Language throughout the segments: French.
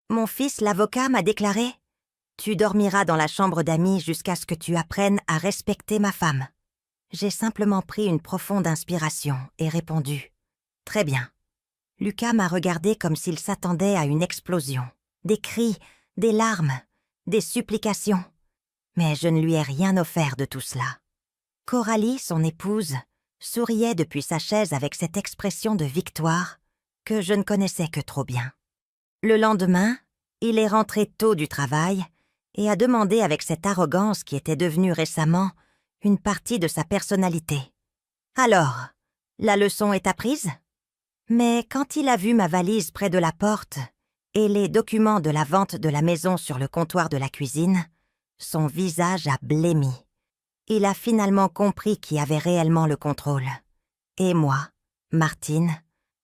Mon fils, l'avocat, m'a déclaré « Tu dormiras dans la chambre d'amis jusqu'à ce que tu apprennes à respecter ma femme. » J'ai simplement pris une profonde inspiration et répondu « Très bien. » Lucas m'a regardé comme s'il s'attendait à une explosion. Des cris, des larmes, des supplications. Mais je ne lui ai rien offert de tout cela. Coralie, son épouse, souriait depuis sa chaise avec cette expression de victoire que je ne connaissais que trop bien. Le lendemain, il est rentré tôt du travail et a demandé avec cette arrogance qui était devenue récemment une partie de sa personnalité. « Alors, la leçon est apprise ?» Mais quand il a vu ma valise près de la porte et les documents de la vente de la maison sur le comptoir de la cuisine, son visage a blêmi. Il a finalement compris qui avait réellement le contrôle. Et moi, Martine,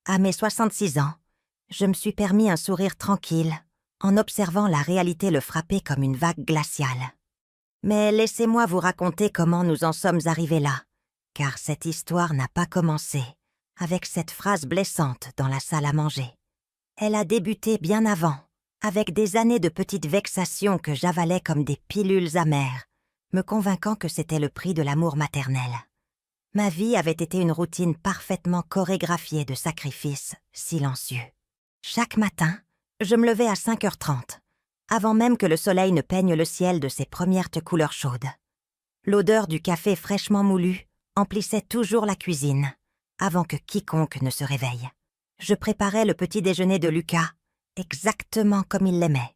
à mes 66 ans, je me suis permis un sourire tranquille en observant la réalité le frapper comme une vague glaciale. Mais laissez-moi vous raconter comment nous en sommes arrivés là, car cette histoire n'a pas commencé avec cette phrase blessante dans la salle à manger. Elle a débuté bien avant, avec des années de petites vexations que j'avalais comme des pilules amères, me convainquant que c'était le prix de l'amour maternel. Ma vie avait été une routine parfaitement chorégraphiée de sacrifices silencieux. Chaque matin, je me levais à 5h30, avant même que le soleil ne peigne le ciel de ses premières couleurs chaudes. L'odeur du café fraîchement moulu emplissait toujours la cuisine, avant que quiconque ne se réveille. Je préparais le petit déjeuner de Lucas, exactement comme il l'aimait.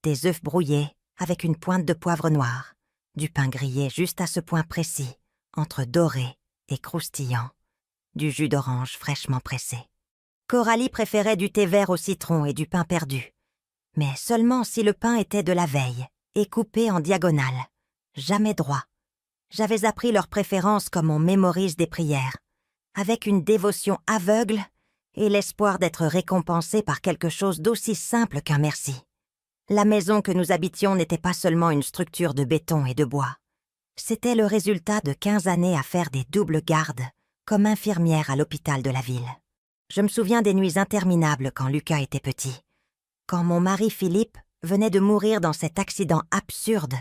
Des œufs brouillés avec une pointe de poivre noir, du pain grillé juste à ce point précis, entre doré et croustillant, du jus d'orange fraîchement pressé. Coralie préférait du thé vert au citron et du pain perdu, mais seulement si le pain était de la veille et coupé en diagonale, jamais droit. J'avais appris leurs préférences comme on mémorise des prières, avec une dévotion aveugle et l'espoir d'être récompensé par quelque chose d'aussi simple qu'un merci. La maison que nous habitions n'était pas seulement une structure de béton et de bois. C'était le résultat de 15 années à faire des doubles gardes comme infirmière à l'hôpital de la ville. Je me souviens des nuits interminables quand Lucas était petit, quand mon mari Philippe venait de mourir dans cet accident absurde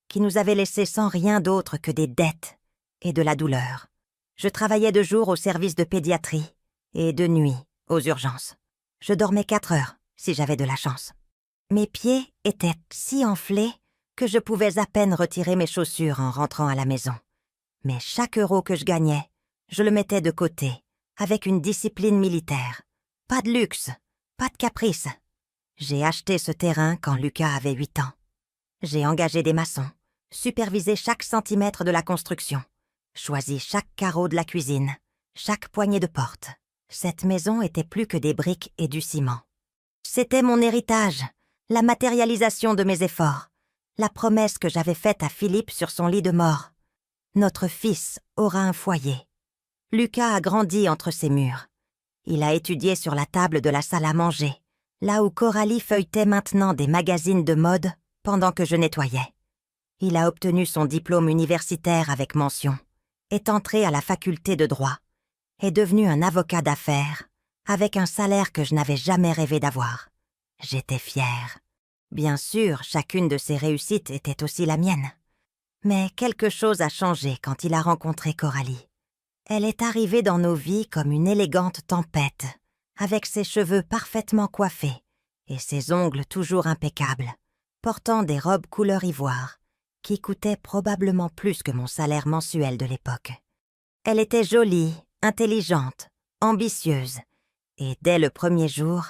qui nous avait laissés sans rien d'autre que des dettes et de la douleur. Je travaillais de jour au service de pédiatrie et de nuit aux urgences. Je dormais 4 heures si j'avais de la chance. Mes pieds étaient si enflés que je pouvais à peine retirer mes chaussures en rentrant à la maison. Mais chaque euro que je gagnais, je le mettais de côté, avec une discipline militaire. Pas de luxe, pas de caprice. J'ai acheté ce terrain quand Lucas avait 8 ans. J'ai engagé des maçons, supervisé chaque centimètre de la construction, choisi chaque carreau de la cuisine, chaque poignée de porte. Cette maison était plus que des briques et du ciment. C'était mon héritage, la matérialisation de mes efforts, la promesse que j'avais faite à Philippe sur son lit de mort. Notre fils aura un foyer. Lucas a grandi entre ces murs. Il a étudié sur la table de la salle à manger, là où Coralie feuilletait maintenant des magazines de mode pendant que je nettoyais. Il a obtenu son diplôme universitaire avec mention, est entré à la faculté de droit, est devenu un avocat d'affaires, avec un salaire que je n'avais jamais rêvé d'avoir. J'étais fière. Bien sûr, chacune de ses réussites était aussi la mienne. Mais quelque chose a changé quand il a rencontré Coralie. Elle est arrivée dans nos vies comme une élégante tempête, avec ses cheveux parfaitement coiffés et ses ongles toujours impeccables, portant des robes couleur ivoire, qui coûtaient probablement plus que mon salaire mensuel de l'époque. Elle était jolie, intelligente, ambitieuse, et dès le premier jour,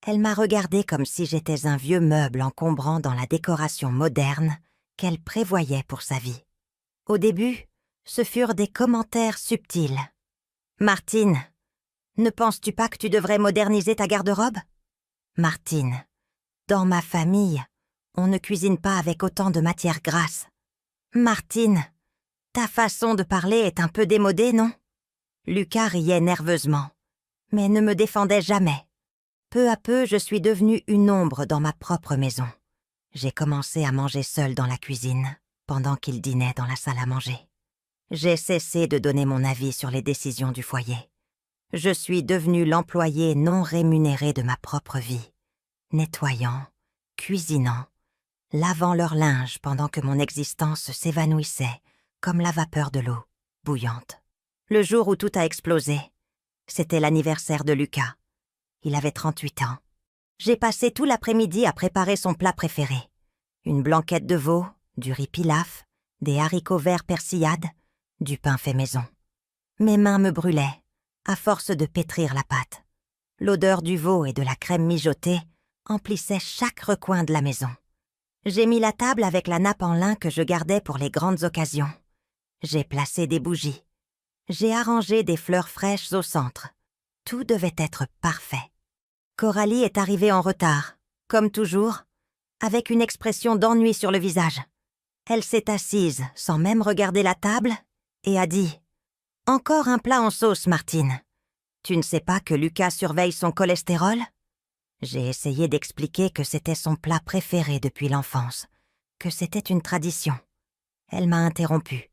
elle m'a regardée comme si j'étais un vieux meuble encombrant dans la décoration moderne qu'elle prévoyait pour sa vie. Au début, ce furent des commentaires subtils. « Martine, ne penses-tu pas que tu devrais moderniser ta garde-robe ? Martine, dans ma famille, on ne cuisine pas avec autant de matières grasses. Martine, ta façon de parler est un peu démodée, non ?» Lucas riait nerveusement, mais ne me défendait jamais. Peu à peu, je suis devenue une ombre dans ma propre maison. J'ai commencé à manger seule dans la cuisine, pendant qu'il dînait dans la salle à manger. J'ai cessé de donner mon avis sur les décisions du foyer. Je suis devenue l'employée non rémunérée de ma propre vie, nettoyant, cuisinant, lavant leur linge pendant que mon existence s'évanouissait comme la vapeur de l'eau, bouillante. Le jour où tout a explosé, c'était l'anniversaire de Lucas. Il avait 38 ans. J'ai passé tout l'après-midi à préparer son plat préféré. Une blanquette de veau, du riz pilaf, des haricots verts persillades, du pain fait maison. Mes mains me brûlaient, à force de pétrir la pâte. L'odeur du veau et de la crème mijotée emplissait chaque recoin de la maison. J'ai mis la table avec la nappe en lin que je gardais pour les grandes occasions. J'ai placé des bougies. J'ai arrangé des fleurs fraîches au centre. Tout devait être parfait. Coralie est arrivée en retard, comme toujours, avec une expression d'ennui sur le visage. Elle s'est assise sans même regarder la table et a dit « Encore un plat en sauce, Martine. Tu ne sais pas que Lucas surveille son cholestérol ?» J'ai essayé d'expliquer que c'était son plat préféré depuis l'enfance, que c'était une tradition. Elle m'a interrompue.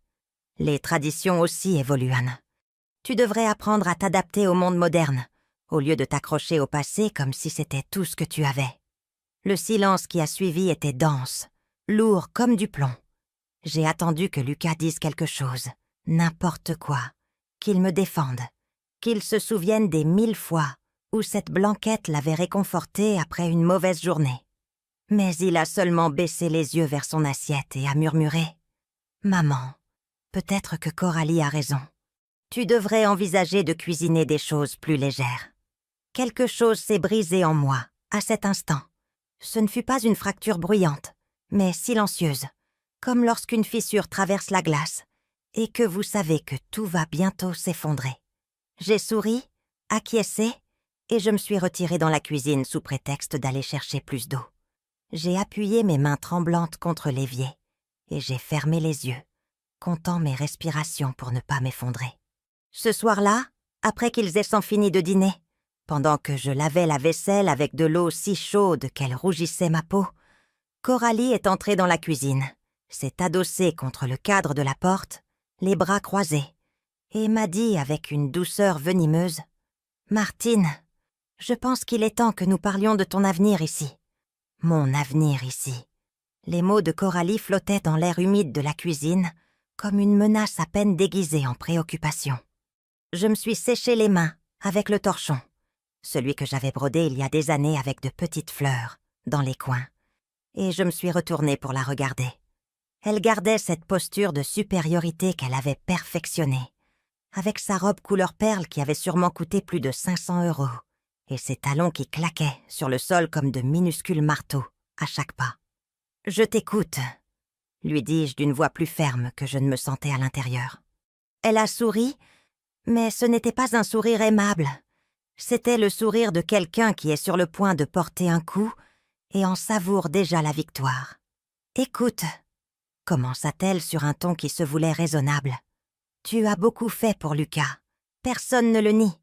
Les traditions aussi évoluent, Anne. Tu devrais apprendre à t'adapter au monde moderne, au lieu de t'accrocher au passé comme si c'était tout ce que tu avais. Le silence qui a suivi était dense, lourd comme du plomb. J'ai attendu que Lucas dise quelque chose, n'importe quoi, qu'il me défende, qu'il se souvienne des 1000 fois où cette blanquette l'avait réconforté après une mauvaise journée. Mais il a seulement baissé les yeux vers son assiette et a murmuré « Maman, peut-être que Coralie a raison. Tu devrais envisager de cuisiner des choses plus légères. » Quelque chose s'est brisé en moi, à cet instant. Ce ne fut pas une fracture bruyante, mais silencieuse, comme lorsqu'une fissure traverse la glace, et que vous savez que tout va bientôt s'effondrer. J'ai souri, acquiescé, et je me suis retirée dans la cuisine sous prétexte d'aller chercher plus d'eau. J'ai appuyé mes mains tremblantes contre l'évier, et j'ai fermé les yeux, comptant mes respirations pour ne pas m'effondrer. Ce soir-là, après qu'ils aient sans fini de dîner, pendant que je lavais la vaisselle avec de l'eau si chaude qu'elle rougissait ma peau, Coralie est entrée dans la cuisine, s'est adossée contre le cadre de la porte, les bras croisés, et m'a dit avec une douceur venimeuse « Martine, je pense qu'il est temps que nous parlions de ton avenir ici. » Mon avenir ici. Les mots de Coralie flottaient dans l'air humide de la cuisine, comme une menace à peine déguisée en préoccupation. Je me suis séché les mains avec le torchon, celui que j'avais brodé il y a des années avec de petites fleurs, dans les coins, et je me suis retournée pour la regarder. Elle gardait cette posture de supériorité qu'elle avait perfectionnée, avec sa robe couleur perle qui avait sûrement coûté plus de 500 €, et ses talons qui claquaient sur le sol comme de minuscules marteaux à chaque pas. « Je t'écoute », lui dis-je d'une voix plus ferme que je ne me sentais à l'intérieur. Elle a souri, mais ce n'était pas un sourire aimable. C'était le sourire de quelqu'un qui est sur le point de porter un coup et en savoure déjà la victoire. « Écoute », commença-t-elle sur un ton qui se voulait raisonnable. « Tu as beaucoup fait pour Lucas, personne ne le nie.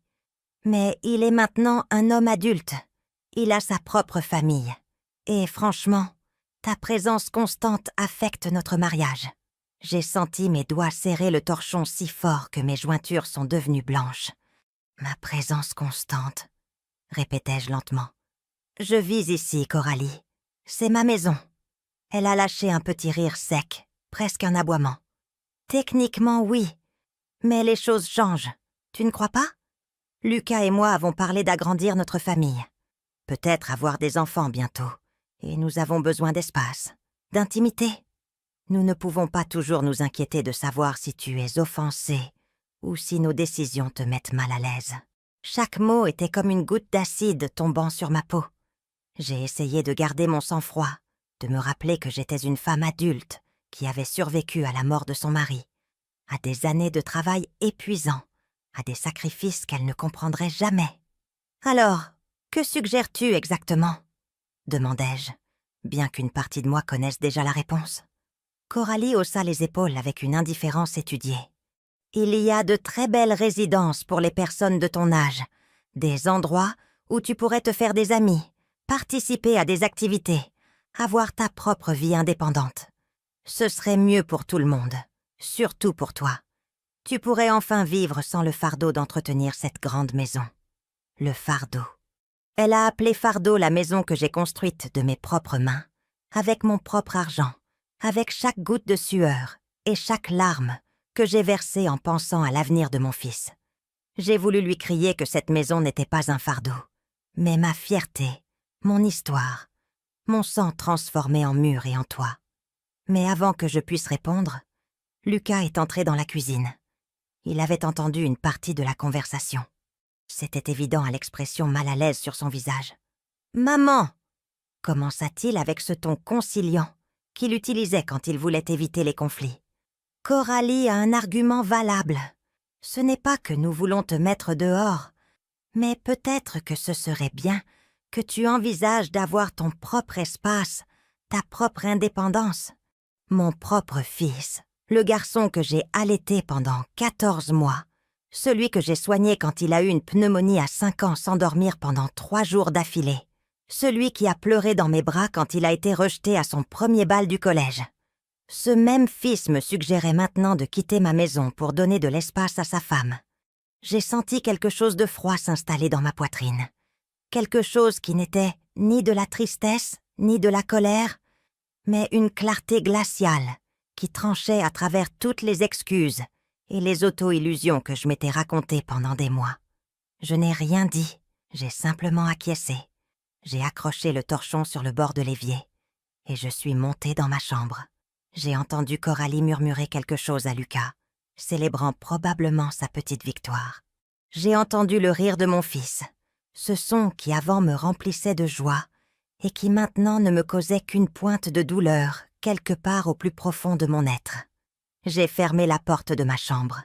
Mais il est maintenant un homme adulte. Il a sa propre famille. Et franchement, ta présence constante affecte notre mariage. » J'ai senti mes doigts serrer le torchon si fort que mes jointures sont devenues blanches. « Ma présence constante », répétai-je lentement. « Je vis ici, Coralie. C'est ma maison. » Elle a lâché un petit rire sec, presque un aboiement. « Techniquement, oui. Mais les choses changent. Tu ne crois pas ? Lucas et moi avons parlé d'agrandir notre famille. Peut-être avoir des enfants bientôt. Et nous avons besoin d'espace, d'intimité. Nous ne pouvons pas toujours nous inquiéter de savoir si tu es offensé ou si nos décisions te mettent mal à l'aise. » Chaque mot était comme une goutte d'acide tombant sur ma peau. J'ai essayé de garder mon sang-froid, de me rappeler que j'étais une femme adulte qui avait survécu à la mort de son mari, à des années de travail épuisant, à des sacrifices qu'elle ne comprendrait jamais. « Alors, que suggères-tu exactement ?» demandai-je, bien qu'une partie de moi connaisse déjà la réponse. Coralie haussa les épaules avec une indifférence étudiée. « Il y a de très belles résidences pour les personnes de ton âge, des endroits où tu pourrais te faire des amis, participer à des activités, avoir ta propre vie indépendante. Ce serait mieux pour tout le monde, surtout pour toi. Tu pourrais enfin vivre sans le fardeau d'entretenir cette grande maison. » Le fardeau. Elle a appelé fardeau la maison que j'ai construite de mes propres mains, avec mon propre argent, avec chaque goutte de sueur et chaque larme que j'ai versée en pensant à l'avenir de mon fils. J'ai voulu lui crier que cette maison n'était pas un fardeau, mais ma fierté, mon histoire, mon sang transformé en mur et en toit. Mais avant que je puisse répondre, Lucas est entré dans la cuisine. Il avait entendu une partie de la conversation. C'était évident à l'expression mal à l'aise sur son visage. « Maman !» commença-t-il avec ce ton conciliant qu'il utilisait quand il voulait éviter les conflits. « Coralie a un argument valable. Ce n'est pas que nous voulons te mettre dehors, mais peut-être que ce serait bien que tu envisages d'avoir ton propre espace, ta propre indépendance. Mon propre fils, le garçon que j'ai allaité pendant 14 mois, celui que j'ai soigné quand il a eu une pneumonie à 5 ans sans dormir pendant 3 jours d'affilée, celui qui a pleuré dans mes bras quand il a été rejeté à son premier bal du collège. Ce même fils me suggérait maintenant de quitter ma maison pour donner de l'espace à sa femme. J'ai senti quelque chose de froid s'installer dans ma poitrine. Quelque chose qui n'était ni de la tristesse, ni de la colère, mais une clarté glaciale qui tranchait à travers toutes les excuses et les auto-illusions que je m'étais racontées pendant des mois. Je n'ai rien dit, j'ai simplement acquiescé. J'ai accroché le torchon sur le bord de l'évier et je suis montée dans ma chambre. J'ai entendu Coralie murmurer quelque chose à Lucas, célébrant probablement sa petite victoire. J'ai entendu le rire de mon fils, ce son qui avant me remplissait de joie et qui maintenant ne me causait qu'une pointe de douleur quelque part au plus profond de mon être. J'ai fermé la porte de ma chambre,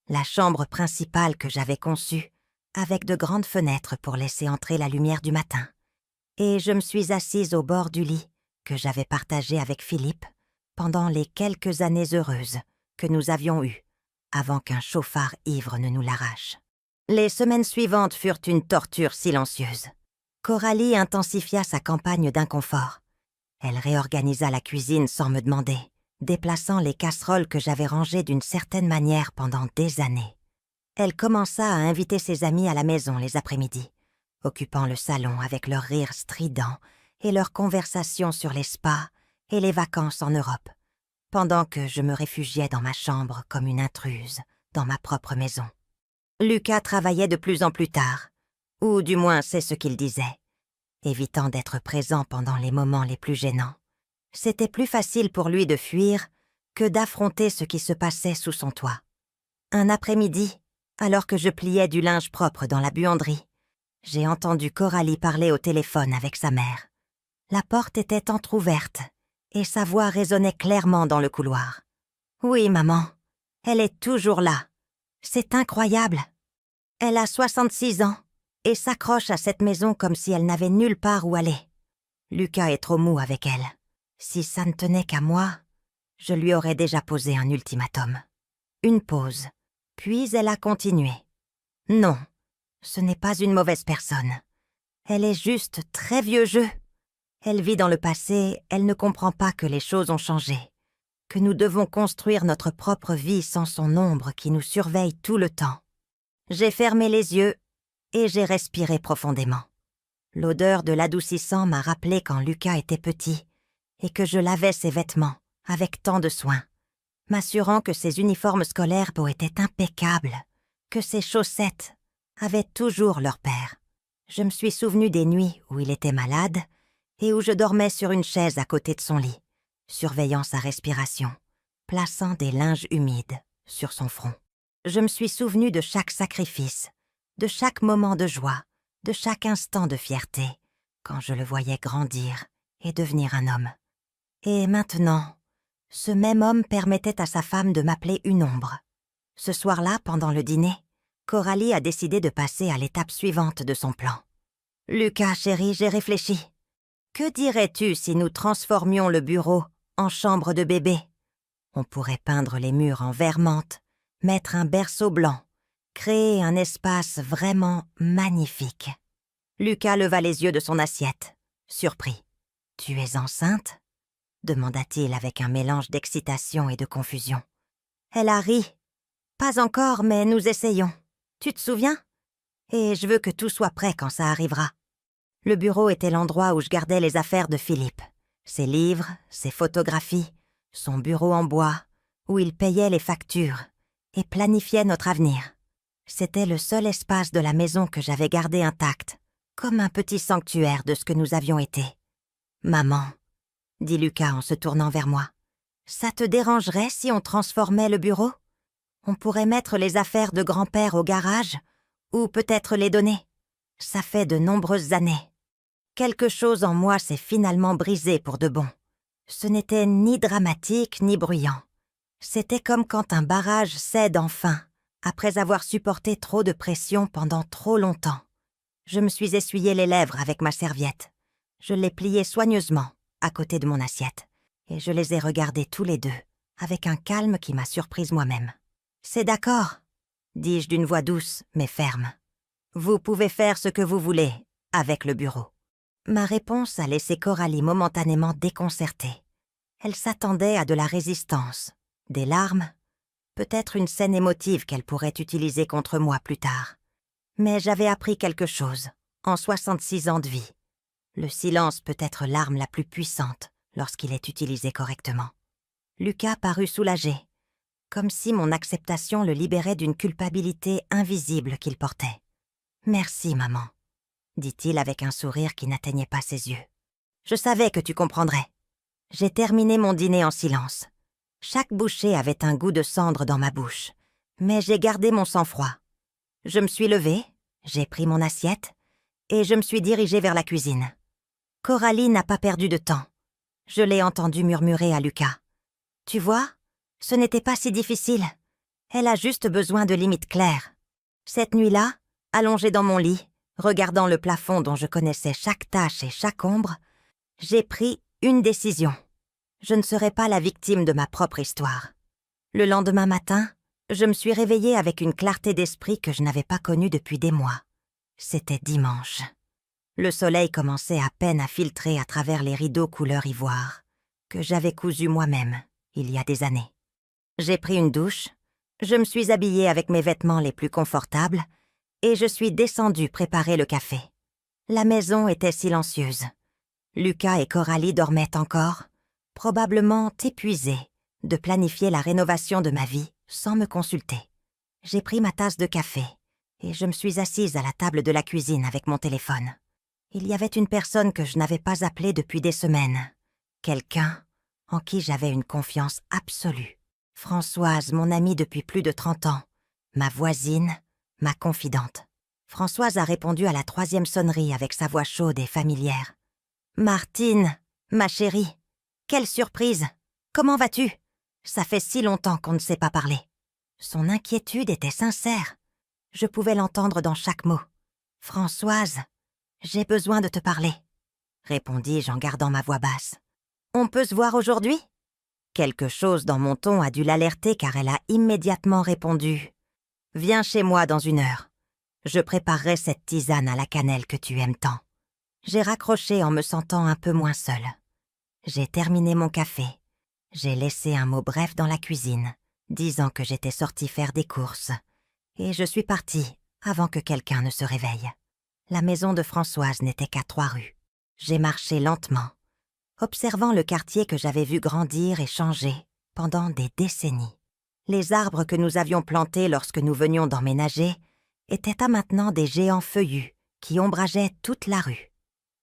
la chambre principale que j'avais conçue, avec de grandes fenêtres pour laisser entrer la lumière du matin. Et je me suis assise au bord du lit que j'avais partagé avec Philippe pendant les quelques années heureuses que nous avions eues, avant qu'un chauffard ivre ne nous l'arrache. Les semaines suivantes furent une torture silencieuse. Coralie intensifia sa campagne d'inconfort. Elle réorganisa la cuisine sans me demander, déplaçant les casseroles que j'avais rangées d'une certaine manière pendant des années. Elle commença à inviter ses amis à la maison les après-midi, occupant le salon avec leurs rires stridents et leurs conversations sur les spas et les vacances en Europe, pendant que je me réfugiais dans ma chambre comme une intruse dans ma propre maison. Lucas travaillait de plus en plus tard, ou du moins c'est ce qu'il disait, évitant d'être présent pendant les moments les plus gênants. C'était plus facile pour lui de fuir que d'affronter ce qui se passait sous son toit. Un après-midi, alors que je pliais du linge propre dans la buanderie, j'ai entendu Coralie parler au téléphone avec sa mère. La porte était entr'ouverte et sa voix résonnait clairement dans le couloir. « Oui, maman, elle est toujours là. C'est incroyable. Elle a 66 ans et s'accroche à cette maison comme si elle n'avait nulle part où aller. Lucas est trop mou avec elle. Si ça ne tenait qu'à moi, je lui aurais déjà posé un ultimatum. » Une pause, puis elle a continué. « Non, ce n'est pas une mauvaise personne. Elle est juste très vieux jeu. Elle vit dans le passé, elle ne comprend pas que les choses ont changé, que nous devons construire notre propre vie sans son ombre qui nous surveille tout le temps. » J'ai fermé les yeux et j'ai respiré profondément. L'odeur de l'adoucissant m'a rappelé quand Lucas était petit et que je lavais ses vêtements avec tant de soin, m'assurant que ses uniformes scolaires étaient impeccables, que ses chaussettes avaient toujours leur paire. Je me suis souvenu des nuits où il était malade et où je dormais sur une chaise à côté de son lit, surveillant sa respiration, plaçant des linges humides sur son front. Je me suis souvenu de chaque sacrifice, de chaque moment de joie, de chaque instant de fierté, quand je le voyais grandir et devenir un homme. Et maintenant, ce même homme permettait à sa femme de m'appeler une ombre. Ce soir-là, pendant le dîner, Coralie a décidé de passer à l'étape suivante de son plan. « Lucas, chéri, j'ai réfléchi. Que dirais-tu si nous transformions le bureau en chambre de bébé? On pourrait peindre les murs en vert menthe, mettre un berceau blanc, créer un espace vraiment magnifique. » Lucas leva les yeux de son assiette, surpris. « Tu es enceinte ?» demanda-t-il avec un mélange d'excitation et de confusion. Elle a ri. « Pas encore, mais nous essayons. Tu te souviens? Et je veux que tout soit prêt quand ça arrivera. » Le bureau était l'endroit où je gardais les affaires de Philippe. Ses livres, ses photographies, son bureau en bois, où il payait les factures et planifiait notre avenir. C'était le seul espace de la maison que j'avais gardé intact, comme un petit sanctuaire de ce que nous avions été. « Maman, » dit Lucas en se tournant vers moi, « ça te dérangerait si on transformait le bureau? On pourrait mettre les affaires de grand-père au garage, ou peut-être les donner. Ça fait de nombreuses années. » Quelque chose en moi s'est finalement brisé pour de bon. Ce n'était ni dramatique ni bruyant. C'était comme quand un barrage cède enfin, après avoir supporté trop de pression pendant trop longtemps. Je me suis essuyé les lèvres avec ma serviette. Je l'ai pliée soigneusement, à côté de mon assiette, et je les ai regardés tous les deux, avec un calme qui m'a surprise moi-même. « C'est d'accord, » dis-je d'une voix douce mais ferme. « Vous pouvez faire ce que vous voulez avec le bureau. » Ma réponse a laissé Coralie momentanément déconcertée. Elle s'attendait à de la résistance, des larmes, peut-être une scène émotive qu'elle pourrait utiliser contre moi plus tard. Mais j'avais appris quelque chose, en 66 ans de vie. Le silence peut être l'arme la plus puissante lorsqu'il est utilisé correctement. Lucas parut soulagé, comme si mon acceptation le libérait d'une culpabilité invisible qu'il portait. « Merci, maman, » dit-il avec un sourire qui n'atteignait pas ses yeux. « Je savais que tu comprendrais. » J'ai terminé mon dîner en silence. Chaque bouchée avait un goût de cendre dans ma bouche, mais j'ai gardé mon sang-froid. Je me suis levée, j'ai pris mon assiette, et je me suis dirigée vers la cuisine. Coralie n'a pas perdu de temps. Je l'ai entendue murmurer à Lucas. « Tu vois, ce n'était pas si difficile. Elle a juste besoin de limites claires. » Cette nuit-là, allongée dans mon lit, regardant le plafond dont je connaissais chaque tache et chaque ombre, j'ai pris une décision. Je ne serai pas la victime de ma propre histoire. Le lendemain matin, je me suis réveillée avec une clarté d'esprit que je n'avais pas connue depuis des mois. C'était dimanche. Le soleil commençait à peine à filtrer à travers les rideaux couleur ivoire, que j'avais cousus moi-même, il y a des années. J'ai pris une douche, je me suis habillée avec mes vêtements les plus confortables, et je suis descendue préparer le café. La maison était silencieuse. Lucas et Coralie dormaient encore, probablement épuisés de planifier la rénovation de ma vie sans me consulter. J'ai pris ma tasse de café et je me suis assise à la table de la cuisine avec mon téléphone. Il y avait une personne que je n'avais pas appelée depuis des semaines. Quelqu'un en qui j'avais une confiance absolue. Françoise, mon amie depuis plus de 30 ans, ma voisine, ma confidente. Françoise a répondu à la 3e sonnerie avec sa voix chaude et familière. « Martine, ma chérie, quelle surprise! Comment vas-tu? Ça fait si longtemps qu'on ne s'est pas parlé. » Son inquiétude était sincère. Je pouvais l'entendre dans chaque mot. « Françoise, j'ai besoin de te parler, » répondis-je en gardant ma voix basse. « On peut se voir aujourd'hui ?» Quelque chose dans mon ton a dû l'alerter car elle a immédiatement répondu. « Viens chez moi dans 1 heure. Je préparerai cette tisane à la cannelle que tu aimes tant. » J'ai raccroché en me sentant un peu moins seule. J'ai terminé mon café. J'ai laissé un mot bref dans la cuisine, disant que j'étais sortie faire des courses. Et je suis partie avant que quelqu'un ne se réveille. La maison de Françoise n'était qu'à 3 rues. J'ai marché lentement, observant le quartier que j'avais vu grandir et changer pendant des décennies. Les arbres que nous avions plantés lorsque nous venions d'emménager étaient à maintenant des géants feuillus qui ombrageaient toute la rue.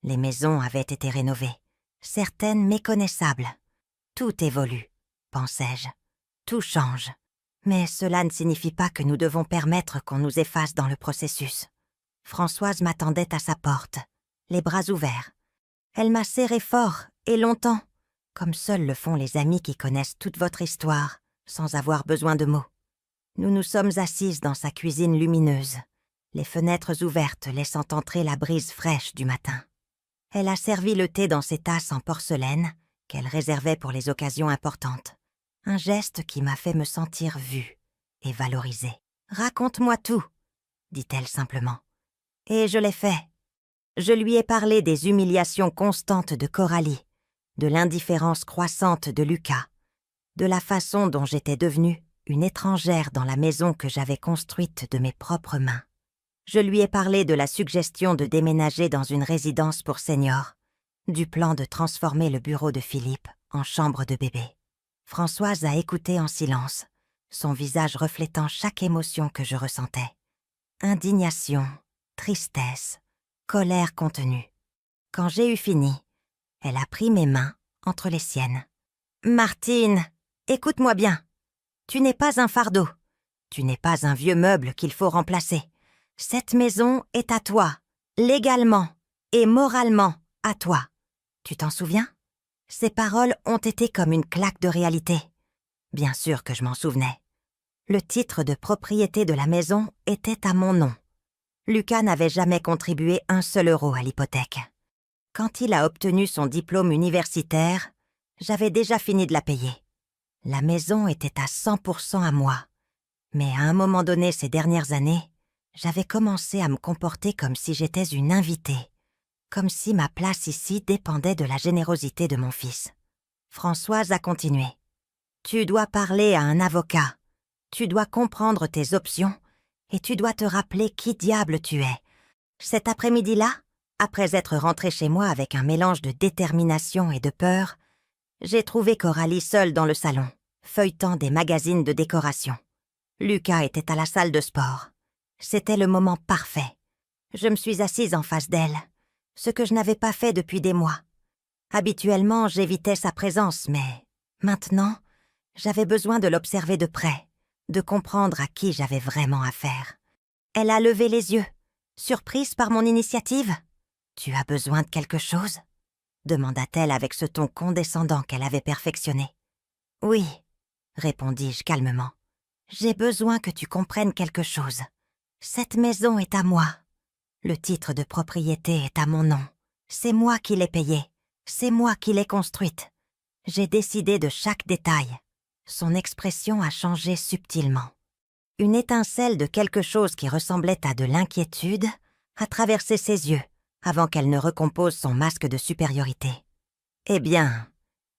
Les maisons avaient été rénovées, certaines méconnaissables. Tout évolue, pensais-je. Tout change. Mais cela ne signifie pas que nous devons permettre qu'on nous efface dans le processus. Françoise m'attendait à sa porte, les bras ouverts. Elle m'a serré fort et longtemps, comme seuls le font les amis qui connaissent toute votre histoire, sans avoir besoin de mots. Nous nous sommes assises dans sa cuisine lumineuse, les fenêtres ouvertes laissant entrer la brise fraîche du matin. Elle a servi le thé dans ses tasses en porcelaine qu'elle réservait pour les occasions importantes. Un geste qui m'a fait me sentir vue et valorisée. « Raconte-moi tout, » dit-elle simplement. Et je l'ai fait. Je lui ai parlé des humiliations constantes de Coralie, de l'indifférence croissante de Lucas, de la façon dont j'étais devenue une étrangère dans la maison que j'avais construite de mes propres mains. Je lui ai parlé de la suggestion de déménager dans une résidence pour seniors, du plan de transformer le bureau de Philippe en chambre de bébé. Françoise a écouté en silence, son visage reflétant chaque émotion que je ressentais. Indignation, tristesse, colère contenue. Quand j'ai eu fini, elle a pris mes mains entre les siennes. « Martine, écoute-moi bien. Tu n'es pas un fardeau. Tu n'es pas un vieux meuble qu'il faut remplacer. Cette maison est à toi, légalement et moralement à toi. Tu t'en souviens ? » Ces paroles ont été comme une claque de réalité. Bien sûr que je m'en souvenais. Le titre de propriété de la maison était à mon nom. Lucas n'avait jamais contribué un seul euro à l'hypothèque. Quand il a obtenu son diplôme universitaire, j'avais déjà fini de la payer. La maison était à 100% à moi. Mais à un moment donné ces dernières années, j'avais commencé à me comporter comme si j'étais une invitée, comme si ma place ici dépendait de la générosité de mon fils. Françoise a continué. « Tu dois parler à un avocat. Tu dois comprendre tes options et tu dois te rappeler qui diable tu es. » Cet après-midi-là, après être rentrée chez moi avec un mélange de détermination et de peur, j'ai trouvé Coralie seule dans le salon, feuilletant des magazines de décoration. Lucas était à la salle de sport. C'était le moment parfait. Je me suis assise en face d'elle, ce que je n'avais pas fait depuis des mois. Habituellement, j'évitais sa présence, mais maintenant, j'avais besoin de l'observer de près, de comprendre à qui j'avais vraiment affaire. Elle a levé les yeux, surprise par mon initiative. « Tu as besoin de quelque chose ?» demanda-t-elle avec ce ton condescendant qu'elle avait perfectionné. « Oui, » répondis-je calmement. « J'ai besoin que tu comprennes quelque chose. Cette maison est à moi. Le titre de propriété est à mon nom. C'est moi qui l'ai payée. C'est moi qui l'ai construite. J'ai décidé de chaque détail. » Son expression a changé subtilement. Une étincelle de quelque chose qui ressemblait à de l'inquiétude a traversé ses yeux avant qu'elle ne recompose son masque de supériorité. « Eh bien,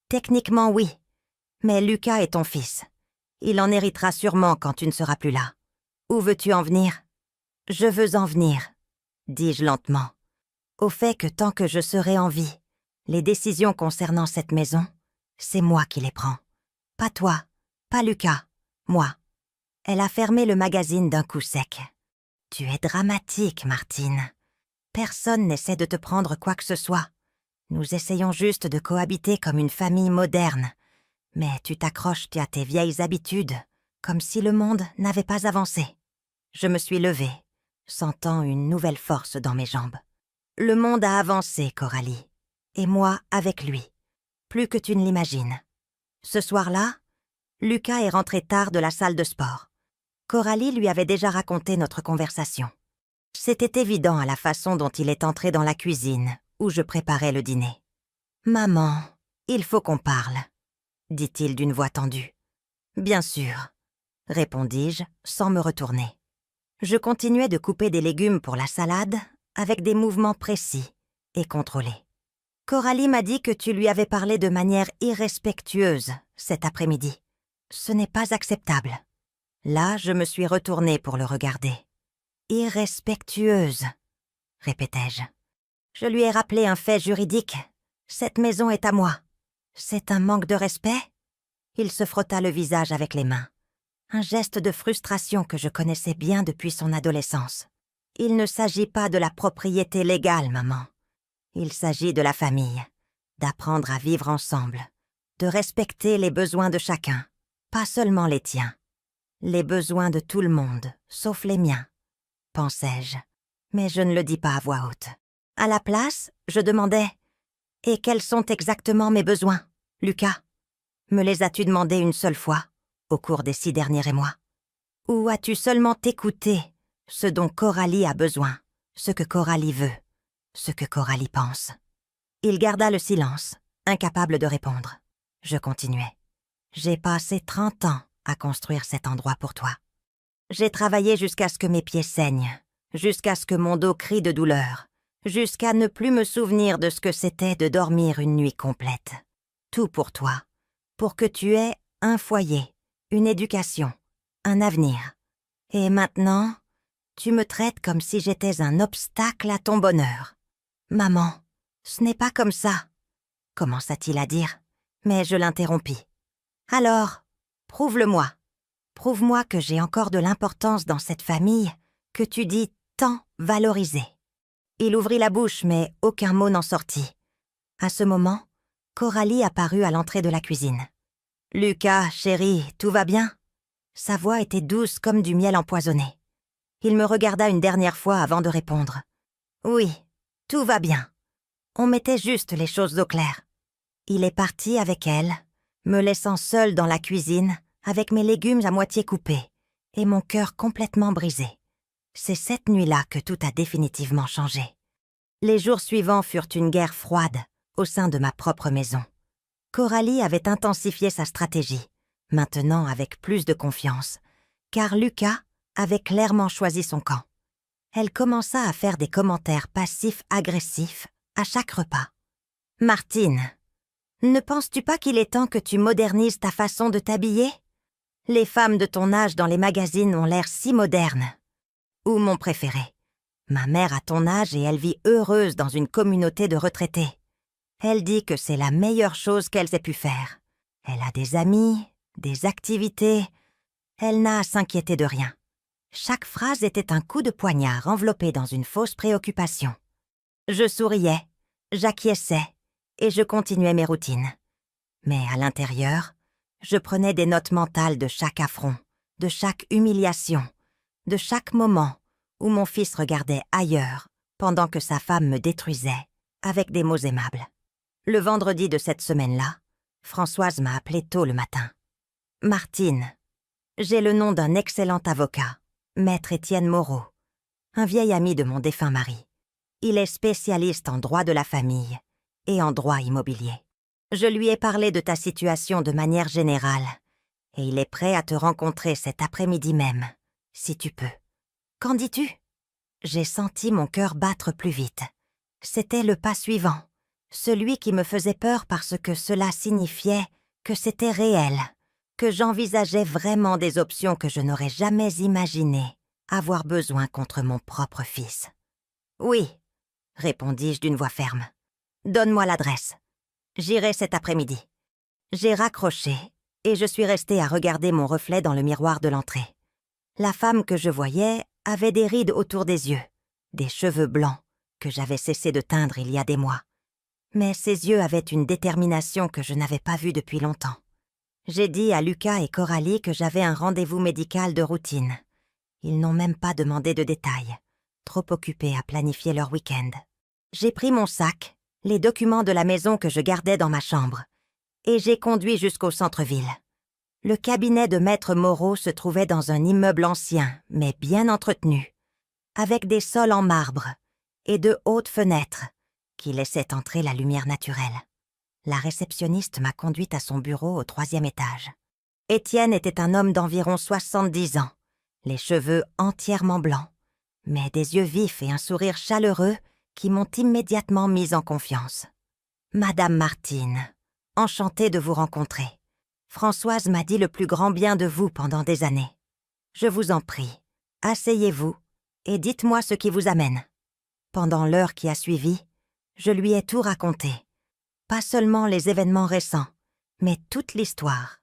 techniquement oui, mais Lucas est ton fils. Il en héritera sûrement quand tu ne seras plus là. Où veux-tu en venir ? » « Je veux en venir, » dis-je lentement, « au fait que tant que je serai en vie, les décisions concernant cette maison, c'est moi qui les prends. Pas toi, pas Lucas, moi. » Elle a fermé le magazine d'un coup sec. « Tu es dramatique, Martine. Personne n'essaie de te prendre quoi que ce soit. Nous essayons juste de cohabiter comme une famille moderne. Mais tu t'accroches à tes vieilles habitudes, comme si le monde n'avait pas avancé. » Je me suis levée, sentant une nouvelle force dans mes jambes. Le monde a avancé, Coralie, et moi avec lui, plus que tu ne l'imagines. Ce soir-là, Lucas est rentré tard de la salle de sport. Coralie lui avait déjà raconté notre conversation. C'était évident à la façon dont il est entré dans la cuisine, où je préparais le dîner. « Maman, il faut qu'on parle, » dit-il d'une voix tendue. « Bien sûr, » répondis-je sans me retourner. Je continuais de couper des légumes pour la salade avec des mouvements précis et contrôlés. « Coralie m'a dit que tu lui avais parlé de manière irrespectueuse cet après-midi. Ce n'est pas acceptable. » Là, je me suis retournée pour le regarder. « Irrespectueuse », répétai-je. Je lui ai rappelé un fait juridique. Cette maison est à moi. C'est un manque de respect ? Il se frotta le visage avec les mains. Un geste de frustration que je connaissais bien depuis son adolescence. Il ne s'agit pas de la propriété légale, maman. Il s'agit de la famille, d'apprendre à vivre ensemble, de respecter les besoins de chacun, pas seulement les tiens. Les besoins de tout le monde, sauf les miens, pensai-je, mais je ne le dis pas à voix haute. À la place, je demandais « Et quels sont exactement mes besoins, Lucas ? Me les as-tu demandés une seule fois, au cours des 6 derniers mois ? Ou as-tu seulement écouté ce dont Coralie a besoin, ce que Coralie veut, ce que Coralie pense ?» Il garda le silence, incapable de répondre. Je continuai. « J'ai passé 30 ans à construire cet endroit pour toi. J'ai travaillé jusqu'à ce que mes pieds saignent, jusqu'à ce que mon dos crie de douleur, jusqu'à ne plus me souvenir de ce que c'était de dormir une nuit complète. Tout pour toi, pour que tu aies un foyer, une éducation, un avenir. Et maintenant, Tu me traites comme si j'étais un obstacle à ton bonheur. »« Maman, ce n'est pas comme ça. » commença-t-il à dire, mais je l'interrompis. « Alors, prouve-le-moi. Prouve-moi que j'ai encore de l'importance dans cette famille que tu dis tant valoriser. » Il ouvrit la bouche, mais aucun mot n'en sortit. À ce moment, Coralie apparut à l'entrée de la cuisine. « Lucas, chéri, tout va bien ?» Sa voix était douce comme du miel empoisonné. Il me regarda une dernière fois avant de répondre. « Oui, tout va bien. On mettait juste les choses au clair. » Il est parti avec elle, me laissant seule dans la cuisine, avec mes légumes à moitié coupés, et mon cœur complètement brisé. C'est cette nuit-là que tout a définitivement changé. Les jours suivants furent une guerre froide au sein de ma propre maison. Coralie avait intensifié sa stratégie, maintenant avec plus de confiance, car Lucas avait clairement choisi son camp. Elle commença à faire des commentaires passifs-agressifs à chaque repas. « Martine, ne penses-tu pas qu'il est temps que tu modernises ta façon de t'habiller ? Les femmes de ton âge dans les magazines ont l'air si modernes. » Ou mon préféré. « Ma mère a ton âge et elle vit heureuse dans une communauté de retraités. Elle dit que c'est la meilleure chose qu'elle ait pu faire. Elle a des amis, des activités. Elle n'a à s'inquiéter de rien. » Chaque phrase était un coup de poignard enveloppé dans une fausse préoccupation. Je souriais, j'acquiesçais et je continuais mes routines. Mais à l'intérieur, je prenais des notes mentales de chaque affront, de chaque humiliation, de chaque moment où mon fils regardait ailleurs pendant que sa femme me détruisait avec des mots aimables. Le vendredi de cette semaine-là, Françoise m'a appelé tôt le matin. « Martine, j'ai le nom d'un excellent avocat, Maître Étienne Moreau, un vieil ami de mon défunt mari. Il est spécialiste en droit de la famille et en droit immobilier. Je lui ai parlé de ta situation de manière générale et il est prêt à te rencontrer cet après-midi même, si tu peux. Qu'en dis-tu » J'ai senti mon cœur battre plus vite. C'était le pas suivant, celui qui me faisait peur parce que cela signifiait que c'était réel, que j'envisageais vraiment des options que je n'aurais jamais imaginé avoir besoin contre mon propre fils. « Oui, » répondis-je d'une voix ferme. « Donne-moi l'adresse. J'irai cet après-midi. » J'ai raccroché et je suis restée à regarder mon reflet dans le miroir de l'entrée. La femme que je voyais avait des rides autour des yeux, des cheveux blancs que j'avais cessé de teindre il y a des mois. Mais ses yeux avaient une détermination que je n'avais pas vue depuis longtemps. J'ai dit à Lucas et Coralie que j'avais un rendez-vous médical de routine. Ils n'ont même pas demandé de détails, trop occupés à planifier leur week-end. J'ai pris mon sac, les documents de la maison que je gardais dans ma chambre, et j'ai conduit jusqu'au centre-ville. Le cabinet de Maître Moreau se trouvait dans un immeuble ancien, mais bien entretenu, avec des sols en marbre et de hautes fenêtres qui laissaient entrer la lumière naturelle. La réceptionniste m'a conduite à son bureau au 3e étage. Étienne était un homme d'environ 70 ans, les cheveux entièrement blancs, mais des yeux vifs et un sourire chaleureux qui m'ont immédiatement mise en confiance. « Madame Martine, enchantée de vous rencontrer. Françoise m'a dit le plus grand bien de vous pendant des années. Je vous en prie, asseyez-vous et dites-moi ce qui vous amène. » Pendant l'heure qui a suivi, je lui ai tout raconté. Pas seulement les événements récents, mais toute l'histoire.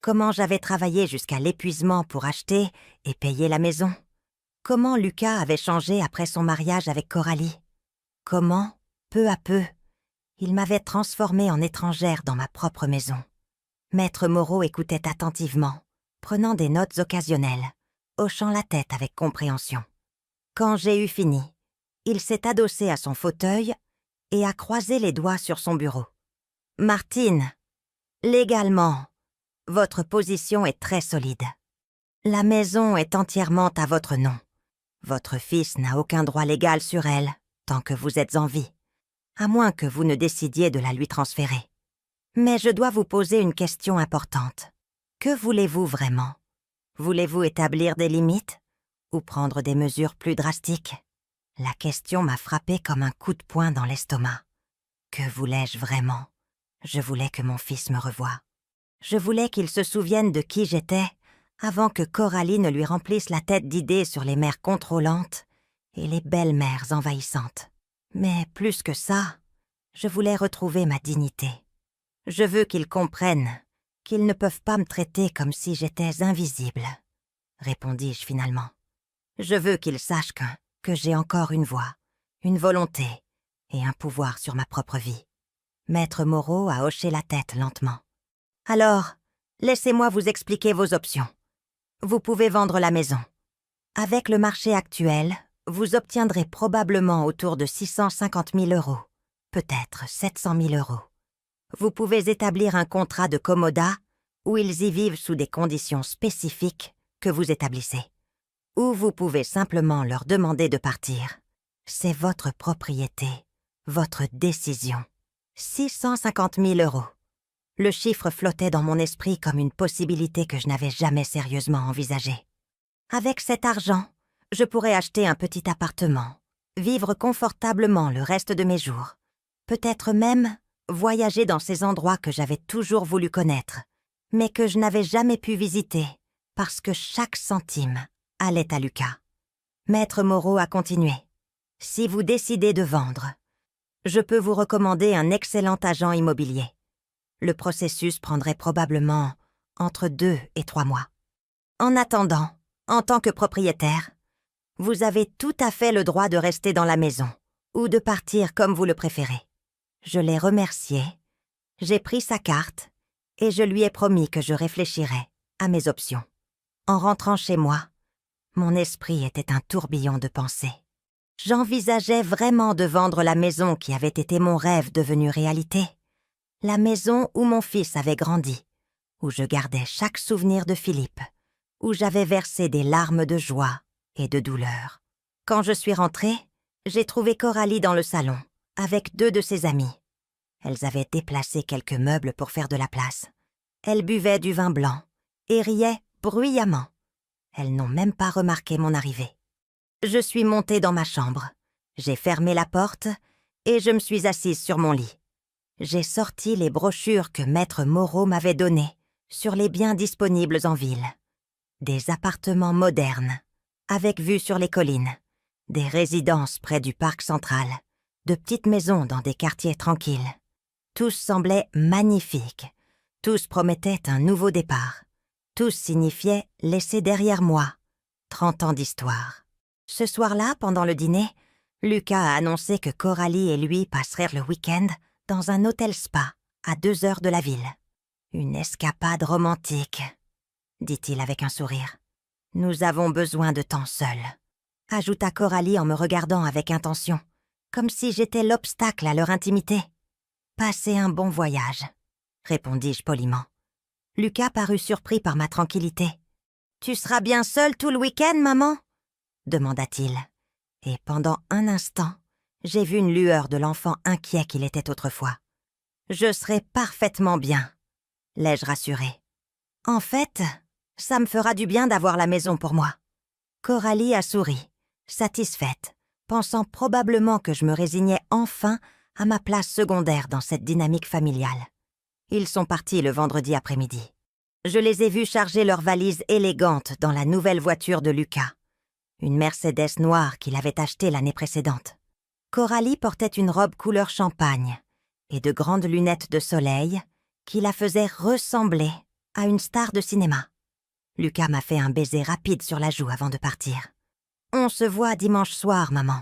Comment j'avais travaillé jusqu'à l'épuisement pour acheter et payer la maison. Comment Lucas avait changé après son mariage avec Coralie. Comment, peu à peu, il m'avait transformée en étrangère dans ma propre maison. Maître Moreau écoutait attentivement, prenant des notes occasionnelles, hochant la tête avec compréhension. Quand j'ai eu fini, il s'est adossé à son fauteuil et a croisé les doigts sur son bureau. « Martine, légalement, votre position est très solide. La maison est entièrement à votre nom. Votre fils n'a aucun droit légal sur elle tant que vous êtes en vie, à moins que vous ne décidiez de la lui transférer. Mais je dois vous poser une question importante. Que voulez-vous vraiment? Voulez-vous établir des limites ou prendre des mesures plus drastiques? La question m'a frappée comme un coup de poing dans l'estomac. Que voulais-je vraiment? Je voulais que mon fils me revoie. Je voulais qu'il se souvienne de qui j'étais avant que Coralie ne lui remplisse la tête d'idées sur les mères contrôlantes et les belles-mères envahissantes. Mais plus que ça, je voulais retrouver ma dignité. Je veux qu'ils comprennent qu'ils ne peuvent pas me traiter comme si j'étais invisible, répondis-je finalement. Je veux qu'ils sachent que j'ai encore une voix, une volonté et un pouvoir sur ma propre vie. Maître Moreau a hoché la tête lentement. Alors, laissez-moi vous expliquer vos options. Vous pouvez vendre la maison. Avec le marché actuel, vous obtiendrez probablement autour de 650 000 €, peut-être 700 000 €. Vous pouvez établir un contrat de commodat où ils y vivent sous des conditions spécifiques que vous établissez. Ou vous pouvez simplement leur demander de partir. C'est votre propriété, votre décision. 650 000 €. Le chiffre flottait dans mon esprit comme une possibilité que je n'avais jamais sérieusement envisagée. Avec cet argent, je pourrais acheter un petit appartement, vivre confortablement le reste de mes jours, peut-être même voyager dans ces endroits que j'avais toujours voulu connaître, mais que je n'avais jamais pu visiter parce que chaque centime allait à Lucas. Maître Moreau a continué. Si vous décidez de vendre, je peux vous recommander un excellent agent immobilier. Le processus prendrait probablement entre 2 et 3 mois. En attendant, en tant que propriétaire, vous avez tout à fait le droit de rester dans la maison ou de partir comme vous le préférez. Je l'ai remercié, j'ai pris sa carte et je lui ai promis que je réfléchirais à mes options. En rentrant chez moi, mon esprit était un tourbillon de pensées. J'envisageais vraiment de vendre la maison qui avait été mon rêve devenu réalité. La maison où mon fils avait grandi, où je gardais chaque souvenir de Philippe, où j'avais versé des larmes de joie et de douleur. Quand je suis rentrée, j'ai trouvé Coralie dans le salon, avec 2 de ses amies. Elles avaient déplacé quelques meubles pour faire de la place. Elles buvaient du vin blanc et riaient bruyamment. Elles n'ont même pas remarqué mon arrivée. Je suis montée dans ma chambre. J'ai fermé la porte et je me suis assise sur mon lit. J'ai sorti les brochures que Maître Moreau m'avait données sur les biens disponibles en ville. Des appartements modernes, avec vue sur les collines, des résidences près du parc central, de petites maisons dans des quartiers tranquilles. Tous semblaient magnifiques, tous promettaient un nouveau départ, tous signifiaient laisser derrière moi 30 ans d'histoire. Ce soir-là, pendant le dîner, Lucas a annoncé que Coralie et lui passeraient le week-end dans un hôtel spa à 2 heures de la ville. Une escapade romantique, dit-il avec un sourire. Nous avons besoin de temps seuls, ajouta Coralie en me regardant avec intention, comme si j'étais l'obstacle à leur intimité. Passez un bon voyage, répondis-je poliment. Lucas parut surpris par ma tranquillité. Tu seras bien seule tout le week-end, maman? Demanda-t-il. Et pendant un instant, j'ai vu une lueur de l'enfant inquiet qu'il était autrefois. Je serai parfaitement bien, l'ai-je rassuré. En fait, ça me fera du bien d'avoir la maison pour moi. Coralie a souri, satisfaite, pensant probablement que je me résignais enfin à ma place secondaire dans cette dynamique familiale. Ils sont partis le vendredi après-midi. Je les ai vus charger leurs valises élégantes dans la nouvelle voiture de Lucas, une Mercedes noire qu'il avait achetée l'année précédente. Coralie portait une robe couleur champagne et de grandes lunettes de soleil qui la faisaient ressembler à une star de cinéma. Lucas m'a fait un baiser rapide sur la joue avant de partir. « On se voit dimanche soir, maman. »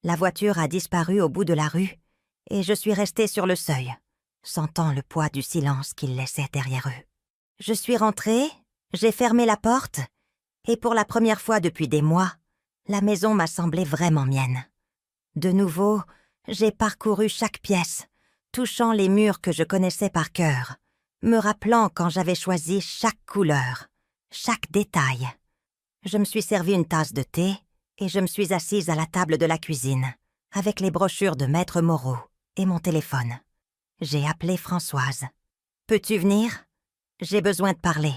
La voiture a disparu au bout de la rue et je suis restée sur le seuil, sentant le poids du silence qu'ils laissaient derrière eux. Je suis rentrée, j'ai fermé la porte et pour la première fois depuis des mois, la maison m'a semblé vraiment mienne. De nouveau, j'ai parcouru chaque pièce, touchant les murs que je connaissais par cœur, me rappelant quand j'avais choisi chaque couleur, chaque détail. Je me suis servi une tasse de thé et je me suis assise à la table de la cuisine, avec les brochures de Maître Moreau et mon téléphone. J'ai appelé Françoise. « Peux-tu venir? J'ai besoin de parler. »